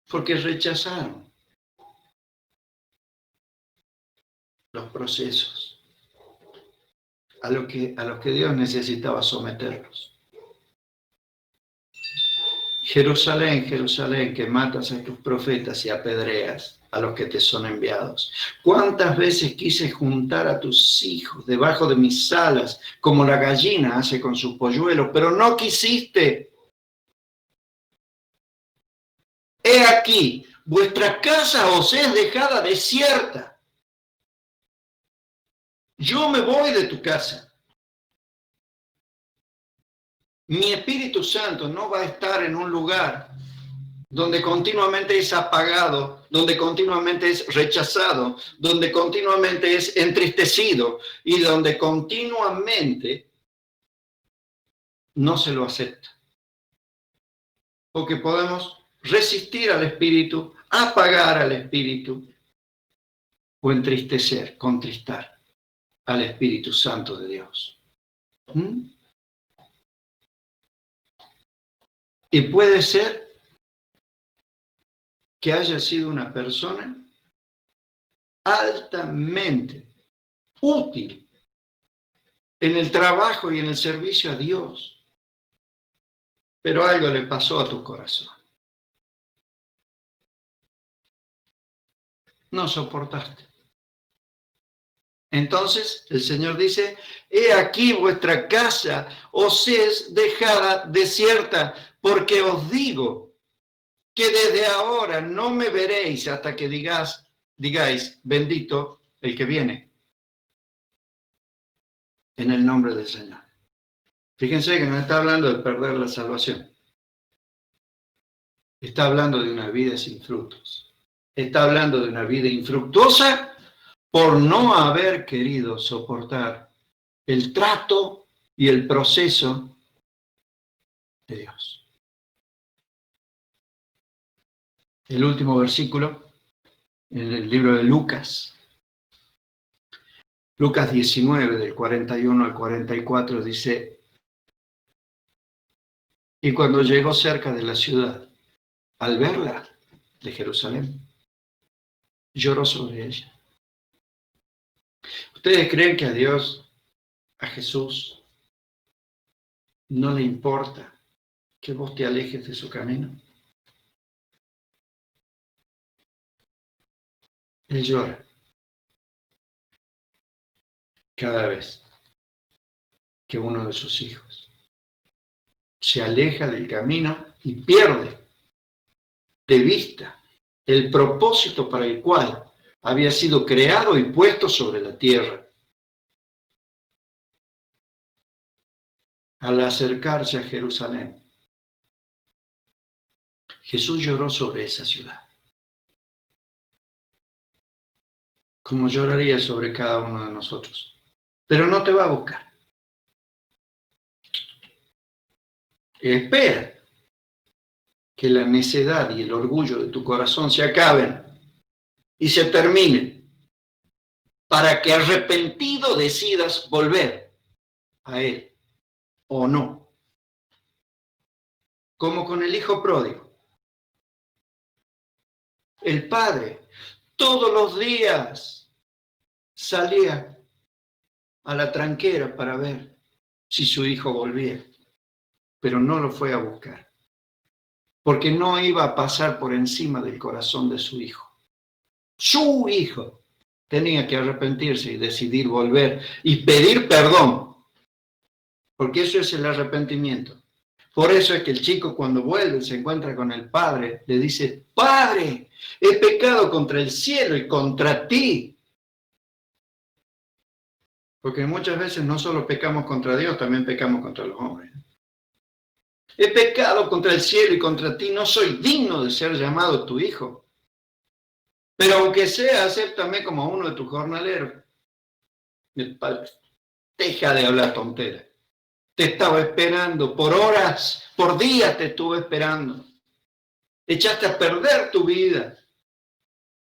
Porque rechazaron los procesos a los que Dios necesitaba someterlos. Jerusalén, Jerusalén, que matas a tus profetas y apedreas a los que te son enviados. ¿Cuántas veces quise juntar a tus hijos debajo de mis alas, como la gallina hace con sus polluelos, pero no quisiste? He aquí, vuestra casa os es dejada desierta. Yo me voy de tu casa. Mi Espíritu Santo no va a estar en un lugar donde continuamente es apagado, donde continuamente es rechazado, donde continuamente es entristecido y donde continuamente no se lo acepta. Porque podemos resistir al Espíritu, apagar al Espíritu o entristecer, contristar al Espíritu Santo de Dios. Y puede ser que haya sido una persona altamente útil en el trabajo y en el servicio a Dios, pero algo le pasó a tu corazón. No soportaste. Entonces el Señor dice: he aquí vuestra casa os es dejada desierta, porque os digo que desde ahora no me veréis hasta que digáis, bendito el que viene en el nombre del Señor. Fíjense que no está hablando de perder la salvación. Está hablando de una vida sin frutos. Está hablando de una vida infructuosa por no haber querido soportar el trato y el proceso de Dios. El último versículo en el libro de Lucas. Lucas 19, del 41 al 44, dice: y cuando llegó cerca de la ciudad, al verla de Jerusalén, lloró sobre ella ¿Ustedes creen que a Dios, a Jesús, no le importa que vos te alejes de su camino? Él llora cada vez que uno de sus hijos se aleja del camino y pierde de vista el propósito para el cual había sido creado y puesto sobre la tierra. Al acercarse a Jerusalén, Jesús lloró sobre esa ciudad, como lloraría sobre cada uno de nosotros. Pero no te va a buscar. Espera que la necedad y el orgullo de tu corazón se acaben y se terminen, para que arrepentido decidas volver a Él o no. Como con el hijo pródigo. El padre todos los días salía a la tranquera para ver si su hijo volvía, pero no lo fue a buscar, porque no iba a pasar por encima del corazón de su hijo. Su hijo tenía que arrepentirse y decidir volver y pedir perdón, porque eso es el arrepentimiento. Por eso es que el chico cuando vuelve se encuentra con el padre, le dice: Padre, he pecado contra el cielo y contra ti. Porque muchas veces no solo pecamos contra Dios, también pecamos contra los hombres. He pecado contra el cielo y contra ti, no soy digno de ser llamado tu hijo. Pero aunque sea, acéptame como uno de tus jornaleros. Deja de hablar tontera. Te estaba esperando por horas, por días te estuve esperando. Echaste a perder tu vida.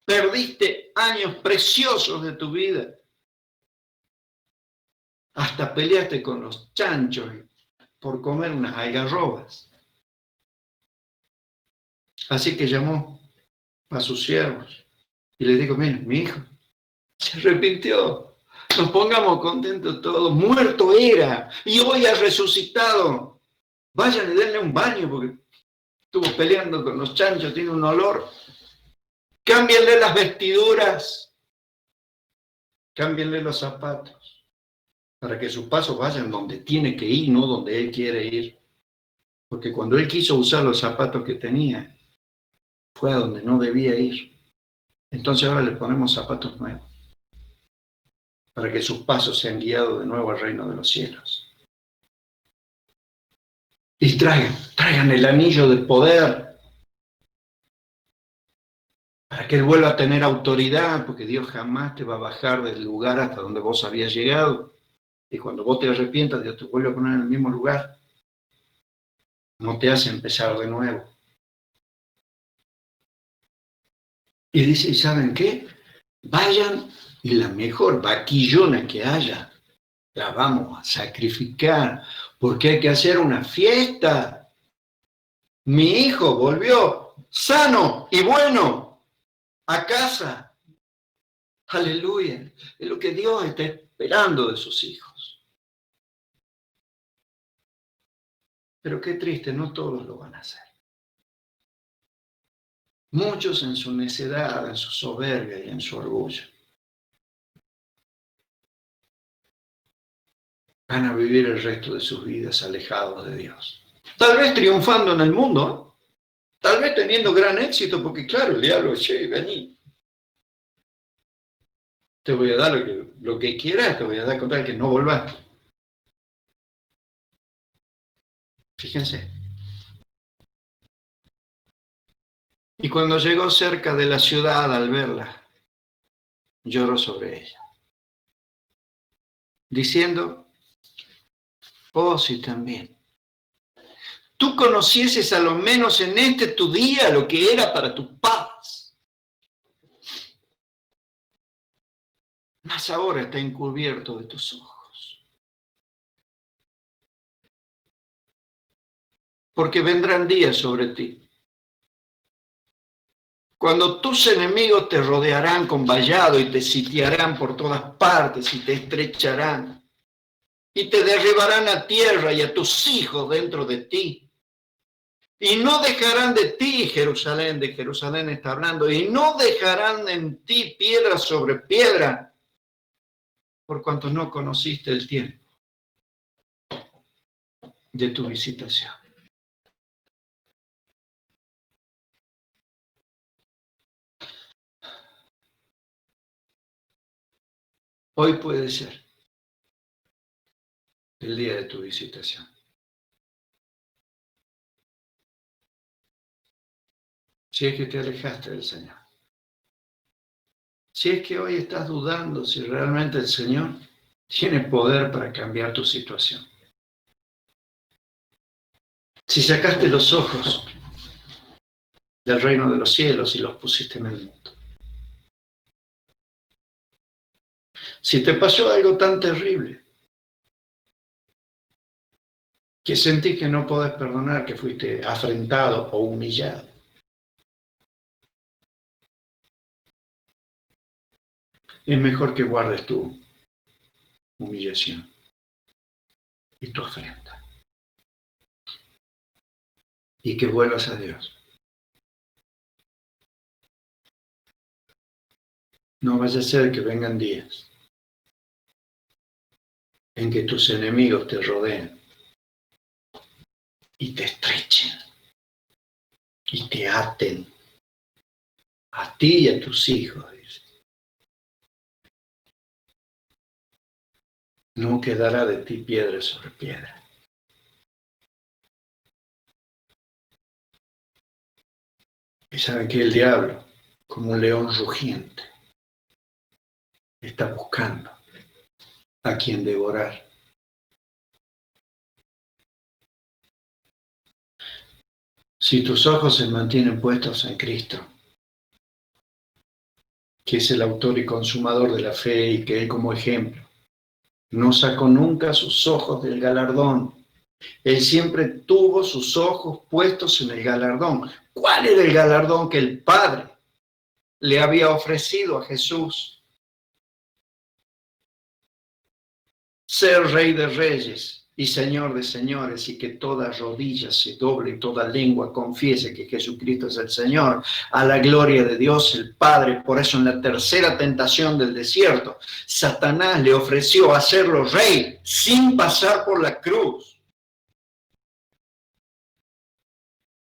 Perdiste años preciosos de tu vida. Hasta peleaste con los chanchos por comer unas algarrobas. Así que llamó a sus siervos y les dijo: miren, mi hijo se arrepintió. Nos pongamos contentos todos. Muerto era y hoy ha resucitado. Vayan y denle un baño porque estuvo peleando con los chanchos, tiene un olor. Cámbienle las vestiduras, cámbienle los zapatos, para que sus pasos vayan donde tiene que ir, no donde él quiere ir. Porque cuando él quiso usar los zapatos que tenía, fue a donde no debía ir. Entonces ahora le ponemos zapatos nuevos, para que sus pasos sean guiados de nuevo al reino de los cielos. Y traigan el anillo de poder, para que él vuelva a tener autoridad, porque Dios jamás te va a bajar del lugar hasta donde vos habías llegado. Y cuando vos te arrepientas, Dios te vuelve a poner en el mismo lugar. No te hace empezar de nuevo. Y dice: ¿y saben qué? Vayan y la mejor vaquillona que haya, la vamos a sacrificar, porque hay que hacer una fiesta. Mi hijo volvió sano y bueno a casa. Aleluya. Es lo que Dios está esperando de sus hijos. Pero qué triste, no todos lo van a hacer. Muchos en su necedad, en su soberbia y en su orgullo van a vivir el resto de sus vidas alejados de Dios. Tal vez triunfando en el mundo, tal vez teniendo gran éxito, porque claro, el diablo, che, vení. Te voy a dar lo que quieras, te voy a dar con tal que no volvás. Fíjense. Y cuando llegó cerca de la ciudad al verla, lloró sobre ella, diciendo: oh, sí, también. Tú conocieses a lo menos en este tu día lo que era para tus padres. Mas ahora está encubierto de tus ojos. Porque vendrán días sobre ti, Cuando tus enemigos te rodearán con vallado y te sitiarán por todas partes y te estrecharán y te derribarán a tierra y a tus hijos dentro de ti. Y no dejarán de ti, Jerusalén, de Jerusalén está hablando, y no dejarán en ti piedra sobre piedra, por cuanto no conociste el tiempo de tu visitación. Hoy puede ser el día de tu visitación. Si es que te alejaste del Señor. Si es que hoy estás dudando si realmente el Señor tiene poder para cambiar tu situación. Si sacaste los ojos del reino de los cielos y los pusiste en el mundo. Si te pasó algo tan terrible que sentís que no podés perdonar, que fuiste afrentado o humillado. Es mejor que guardes tu humillación y tu afrenta. Y que vuelvas a Dios. No vaya a ser que vengan días en que tus enemigos te rodeen y te estrechen y te aten a ti y a tus hijos. Dice. No quedará de ti piedra sobre piedra. Y saben que el diablo, como un león rugiente, está buscando a quien devorar. Si tus ojos se mantienen puestos en Cristo, que es el autor y consumador de la fe y que Él como ejemplo no sacó nunca sus ojos del galardón. Él siempre tuvo sus ojos puestos en el galardón. ¿Cuál era el galardón que el Padre le había ofrecido a Jesús? Ser Rey de Reyes y Señor de señores, y que toda rodilla se doble y toda lengua confiese que Jesucristo es el Señor, a la gloria de Dios el Padre. Por eso en la tercera tentación del desierto, Satanás le ofreció hacerlo rey sin pasar por la cruz.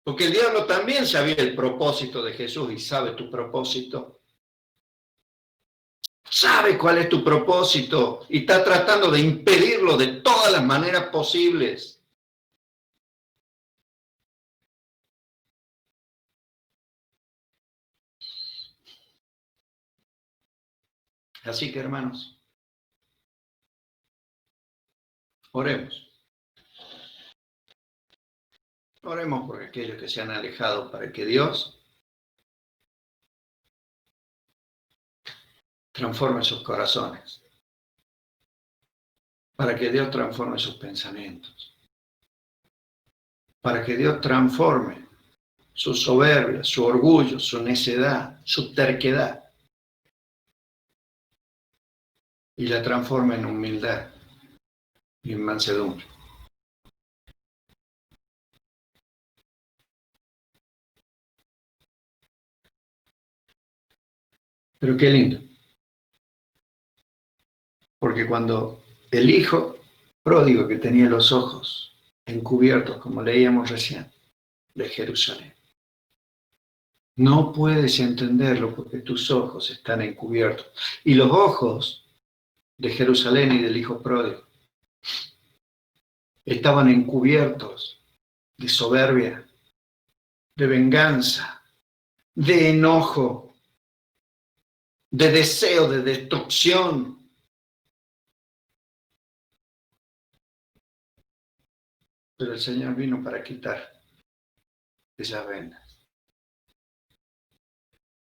Porque el diablo también sabía el propósito de Jesús y sabe tu propósito. Sabe cuál es tu propósito y está tratando de impedirlo de todas las maneras posibles. Así que, hermanos, oremos. Oremos por aquellos que se han alejado para que Dios transforme sus corazones, para que Dios transforme sus pensamientos, para que Dios transforme su soberbia, su orgullo, su necedad, su terquedad, y la transforme en humildad y en mansedumbre. Pero qué lindo, porque cuando el hijo pródigo que tenía los ojos encubiertos, como leíamos recién, de Jerusalén, no puedes entenderlo porque tus ojos están encubiertos. Y los ojos de Jerusalén y del hijo pródigo estaban encubiertos de soberbia, de venganza, de enojo, de deseo de destrucción. Pero el Señor vino para quitar esas vendas.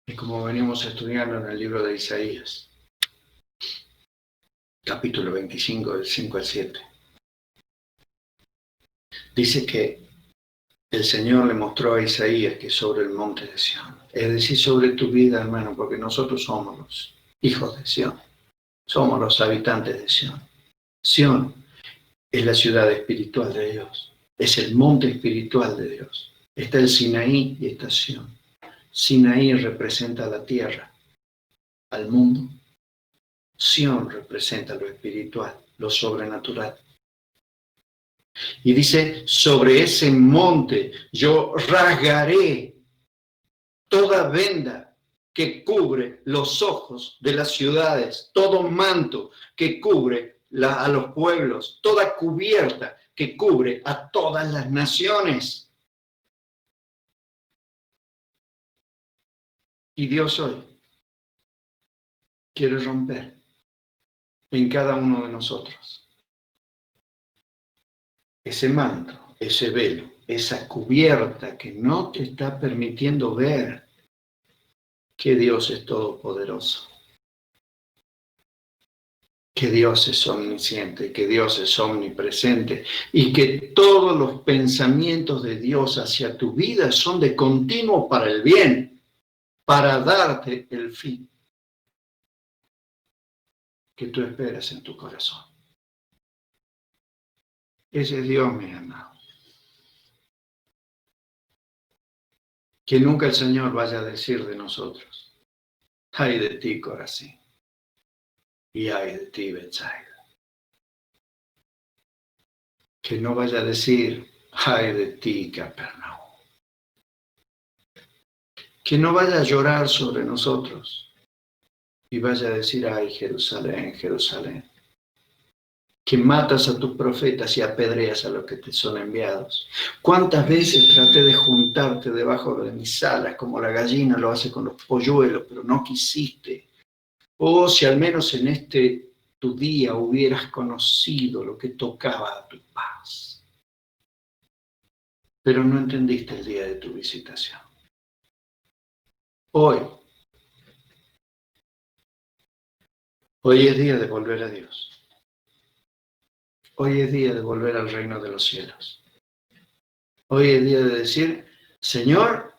Y como venimos estudiando en el libro de Isaías, capítulo 25, del 5 al 7, dice que el Señor le mostró a Isaías que sobre el monte de Sión, es decir, sobre tu vida, hermano, porque nosotros somos los hijos de Sión, somos los habitantes de Sión. Sión es la ciudad espiritual de Dios, es el monte espiritual de Dios. Está el Sinaí y está Sión. Sinaí representa la tierra, al mundo. Sión representa lo espiritual, lo sobrenatural. Y dice, sobre ese monte yo rasgaré toda venda que cubre los ojos de las ciudades, todo manto que cubre a los pueblos, toda cubierta que cubre a todas las naciones. Y Dios hoy quiere romper en cada uno de nosotros ese manto, ese velo, esa cubierta que no te está permitiendo ver que Dios es todopoderoso, que Dios es omnisciente, que Dios es omnipresente y que todos los pensamientos de Dios hacia tu vida son de continuo para el bien, para darte el fin que tú esperas en tu corazón. Ese es Dios, mi hermano. Que nunca el Señor vaya a decir de nosotros, ay de ti, Corazín, y ay de ti, Betsaida. Que no vaya a decir, ay de ti, Capernaum. Que no vaya a llorar sobre nosotros y vaya a decir, ay, Jerusalén, Jerusalén, que matas a tus profetas y apedreas a los que te son enviados. ¿Cuántas veces traté de juntarte debajo de mis alas, como la gallina lo hace con los polluelos, pero no quisiste? Oh, si al menos en este tu día hubieras conocido lo que tocaba a tu paz. Pero no entendiste el día de tu visitación. Hoy es día de volver a Dios. Hoy es día de volver al reino de los cielos. Hoy es día de decir, Señor,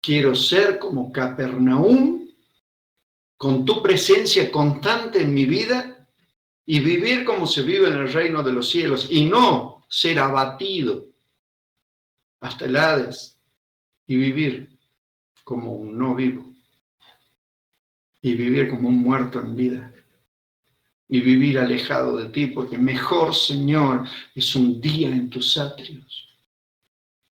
quiero ser como Capernaum, con tu presencia constante en mi vida y vivir como se vive en el reino de los cielos y no ser abatido hasta el Hades y vivir como un no vivo y vivir como un muerto en vida y vivir alejado de ti, porque mejor, Señor, es un día en tus atrios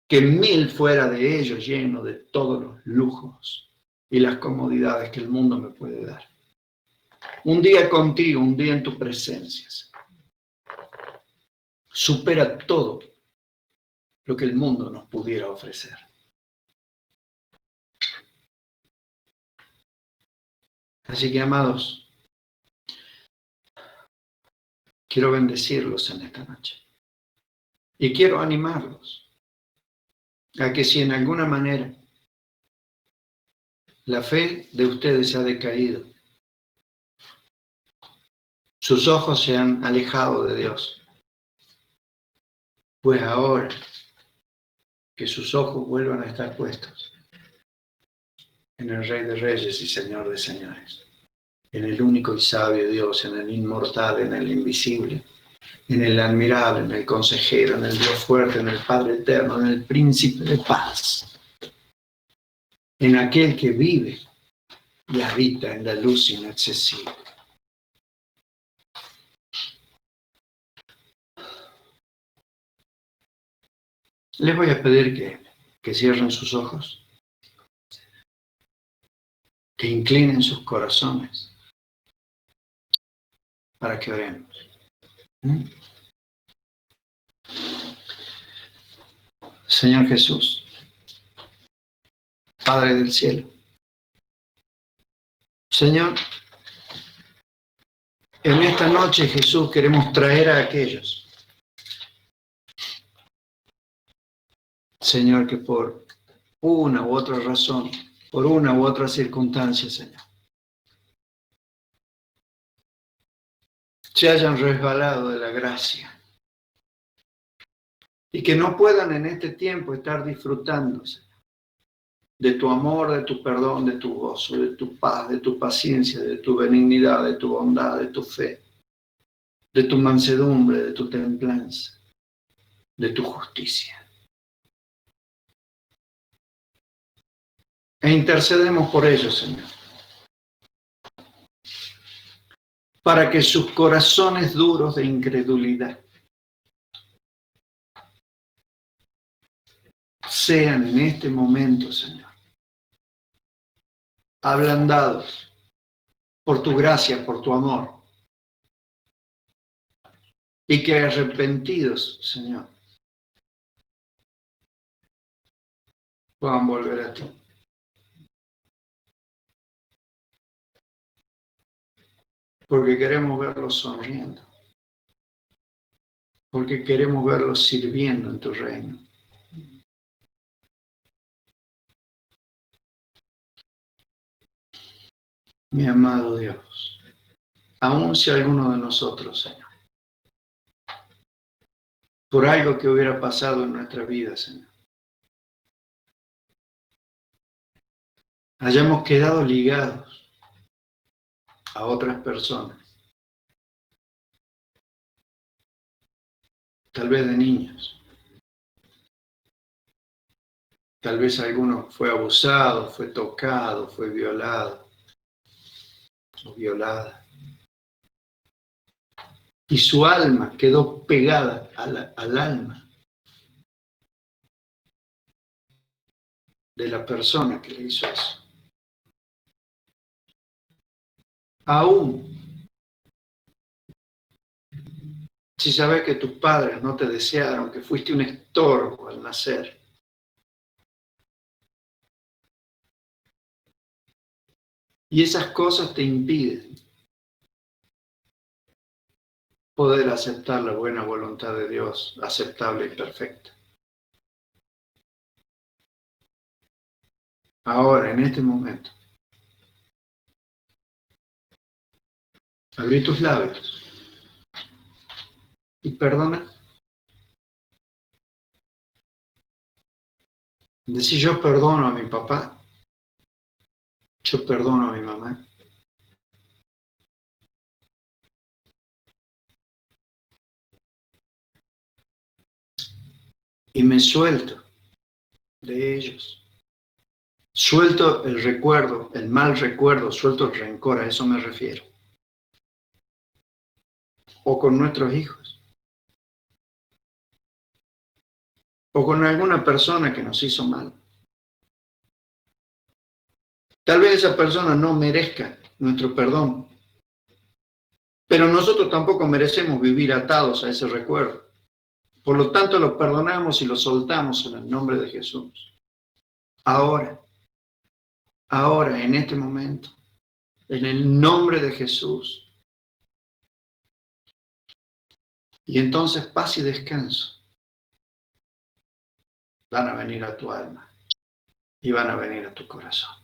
que 1000 fuera de ellos, lleno de todos los lujos y las comodidades que el mundo me puede dar. Un día contigo, un día en tu presencia, supera todo lo que el mundo nos pudiera ofrecer. Así que, amados, quiero bendecirlos en esta noche y quiero animarlos a que si en alguna manera la fe de ustedes ha decaído, sus ojos se han alejado de Dios, pues ahora que sus ojos vuelvan a estar puestos en el Rey de Reyes y Señor de Señores, en el único y sabio Dios, en el inmortal, en el invisible, en el admirable, en el consejero, en el Dios fuerte, en el Padre eterno, en el príncipe de paz, en aquel que vive y habita en la luz inaccesible. Les voy a pedir que cierren sus ojos, que inclinen sus corazones para que oremos. Señor Jesús, Padre del cielo, Señor, en esta noche, Jesús, queremos traer a aquellos, Señor, que por una u otra razón, por una u otra circunstancia, Señor, se hayan resbalado de la gracia, y que no puedan en este tiempo estar disfrutándose de tu amor, de tu perdón, de tu gozo, de tu paz, de tu paciencia, de tu benignidad, de tu bondad, de tu fe, de tu mansedumbre, de tu templanza, de tu justicia. E intercedemos por ellos, Señor, para que sus corazones duros de incredulidad sean en este momento, Señor, ablandados por tu gracia, por tu amor, y que arrepentidos, Señor, puedan volver a ti. Porque queremos verlos sonriendo, porque queremos verlos sirviendo en tu reino. Mi amado Dios, aun si alguno de nosotros, Señor, por algo que hubiera pasado en nuestra vida, Señor, hayamos quedado ligados a otras personas, tal vez de niños, tal vez alguno fue abusado, fue tocado, fue violado o violada, y su alma quedó pegada al alma de la persona que le hizo eso. Aún si sabes que tus padres no te desearon, que fuiste un estorbo al nacer, y esas cosas te impiden poder aceptar la buena voluntad de Dios, aceptable y perfecta. Ahora, en este momento, abrí tus labios y perdona. Decí: yo perdono a mi papá, yo perdono a mi mamá. Y me suelto de ellos. Suelto el recuerdo, el mal recuerdo, suelto el rencor, a eso me refiero. O con nuestros hijos. O con alguna persona que nos hizo mal. Tal vez esa persona no merezca nuestro perdón, pero nosotros tampoco merecemos vivir atados a ese recuerdo. Por lo tanto, lo perdonamos y lo soltamos en el nombre de Jesús. Ahora, en este momento, en el nombre de Jesús. Y entonces paz y descanso van a venir a tu alma y van a venir a tu corazón.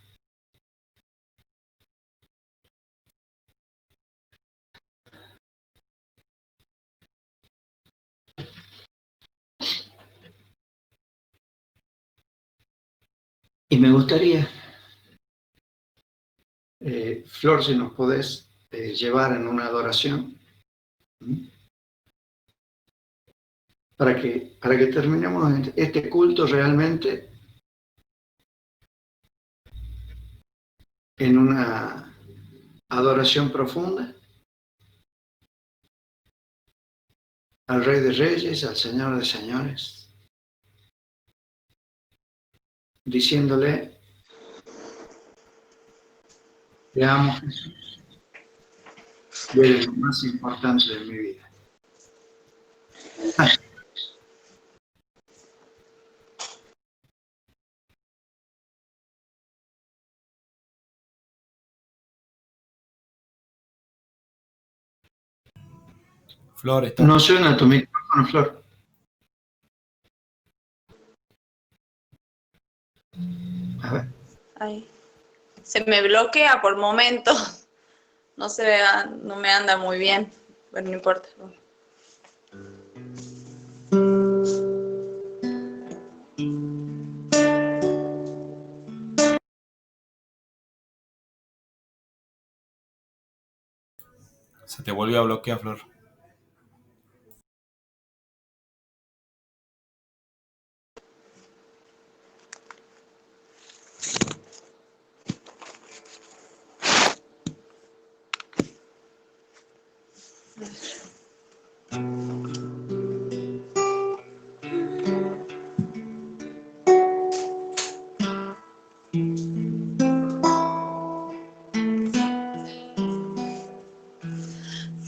Y me gustaría, Flor, si nos podés llevar en una adoración, para que terminemos este culto realmente en una adoración profunda al Rey de Reyes, al Señor de Señores, diciéndole: te amo, Jesús, y eres lo más importante de mi vida. Flor, está. No suena tu micrófono, Flor. A ver. Ay. Se me bloquea por momentos. No me anda muy bien, pero no importa. Se te volvió a bloquear, Flor.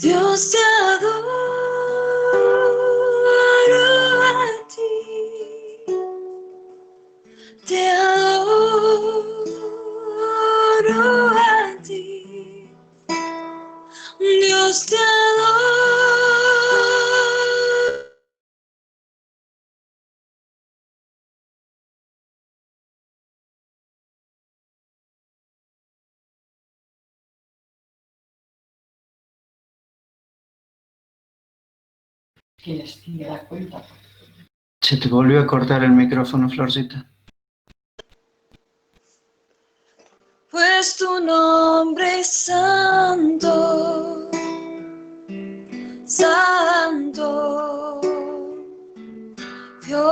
Dios, te adoro a ti, te adoro a ti, Dios, te adoro. ¿Te das cuenta? Se te volvió a cortar el micrófono, Florcita. Pues tu nombre es santo, santo, Dios.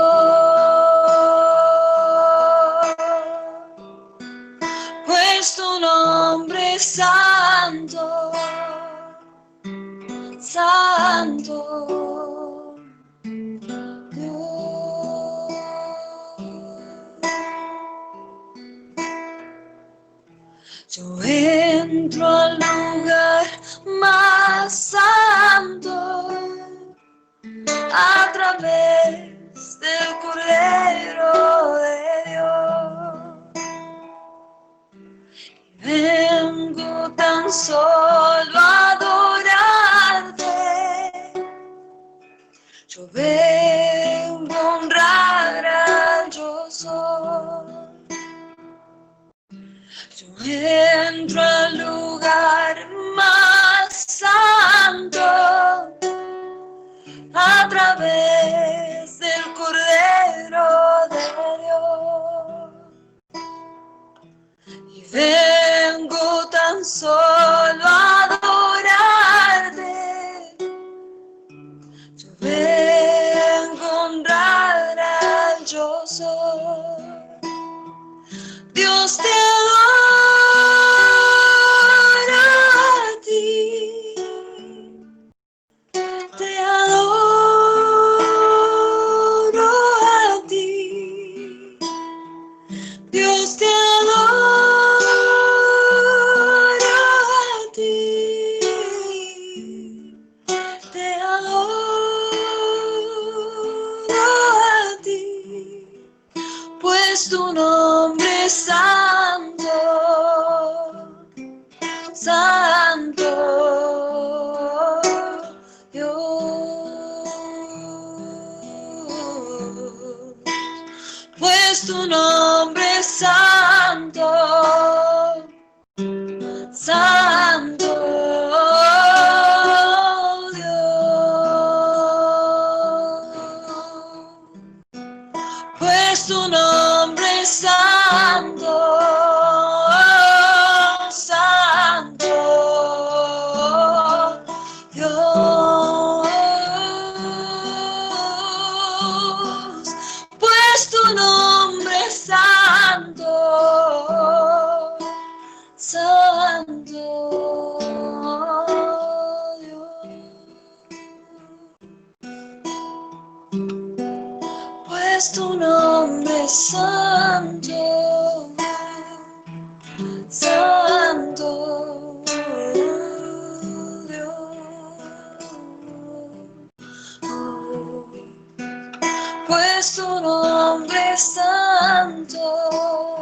Pues tu nombre es santo, santo, Dios. Yo entro al lugar más santo a través del Cordero de Dios. Vengo tan solo a adorarte. Yo vengo a honrar al yo soy. Yo entro al lugar más santo a través del Cordero de Dios. Y vengo tan solo a adorarte. Yo vengo a honrar al yo soy. Dios, te adoro a ti, te adoro a ti, Dios, te adoro a ti, te adoro a ti. Pues tu nombre es santo, santo, Dios. Pues tu nombre es santo, santo, pues tu nombre es santo, santo, Dios. Pues tu nombre es santo, santo, pues tu nombre es santo, santo, Dios. Pues tu nombre es santo,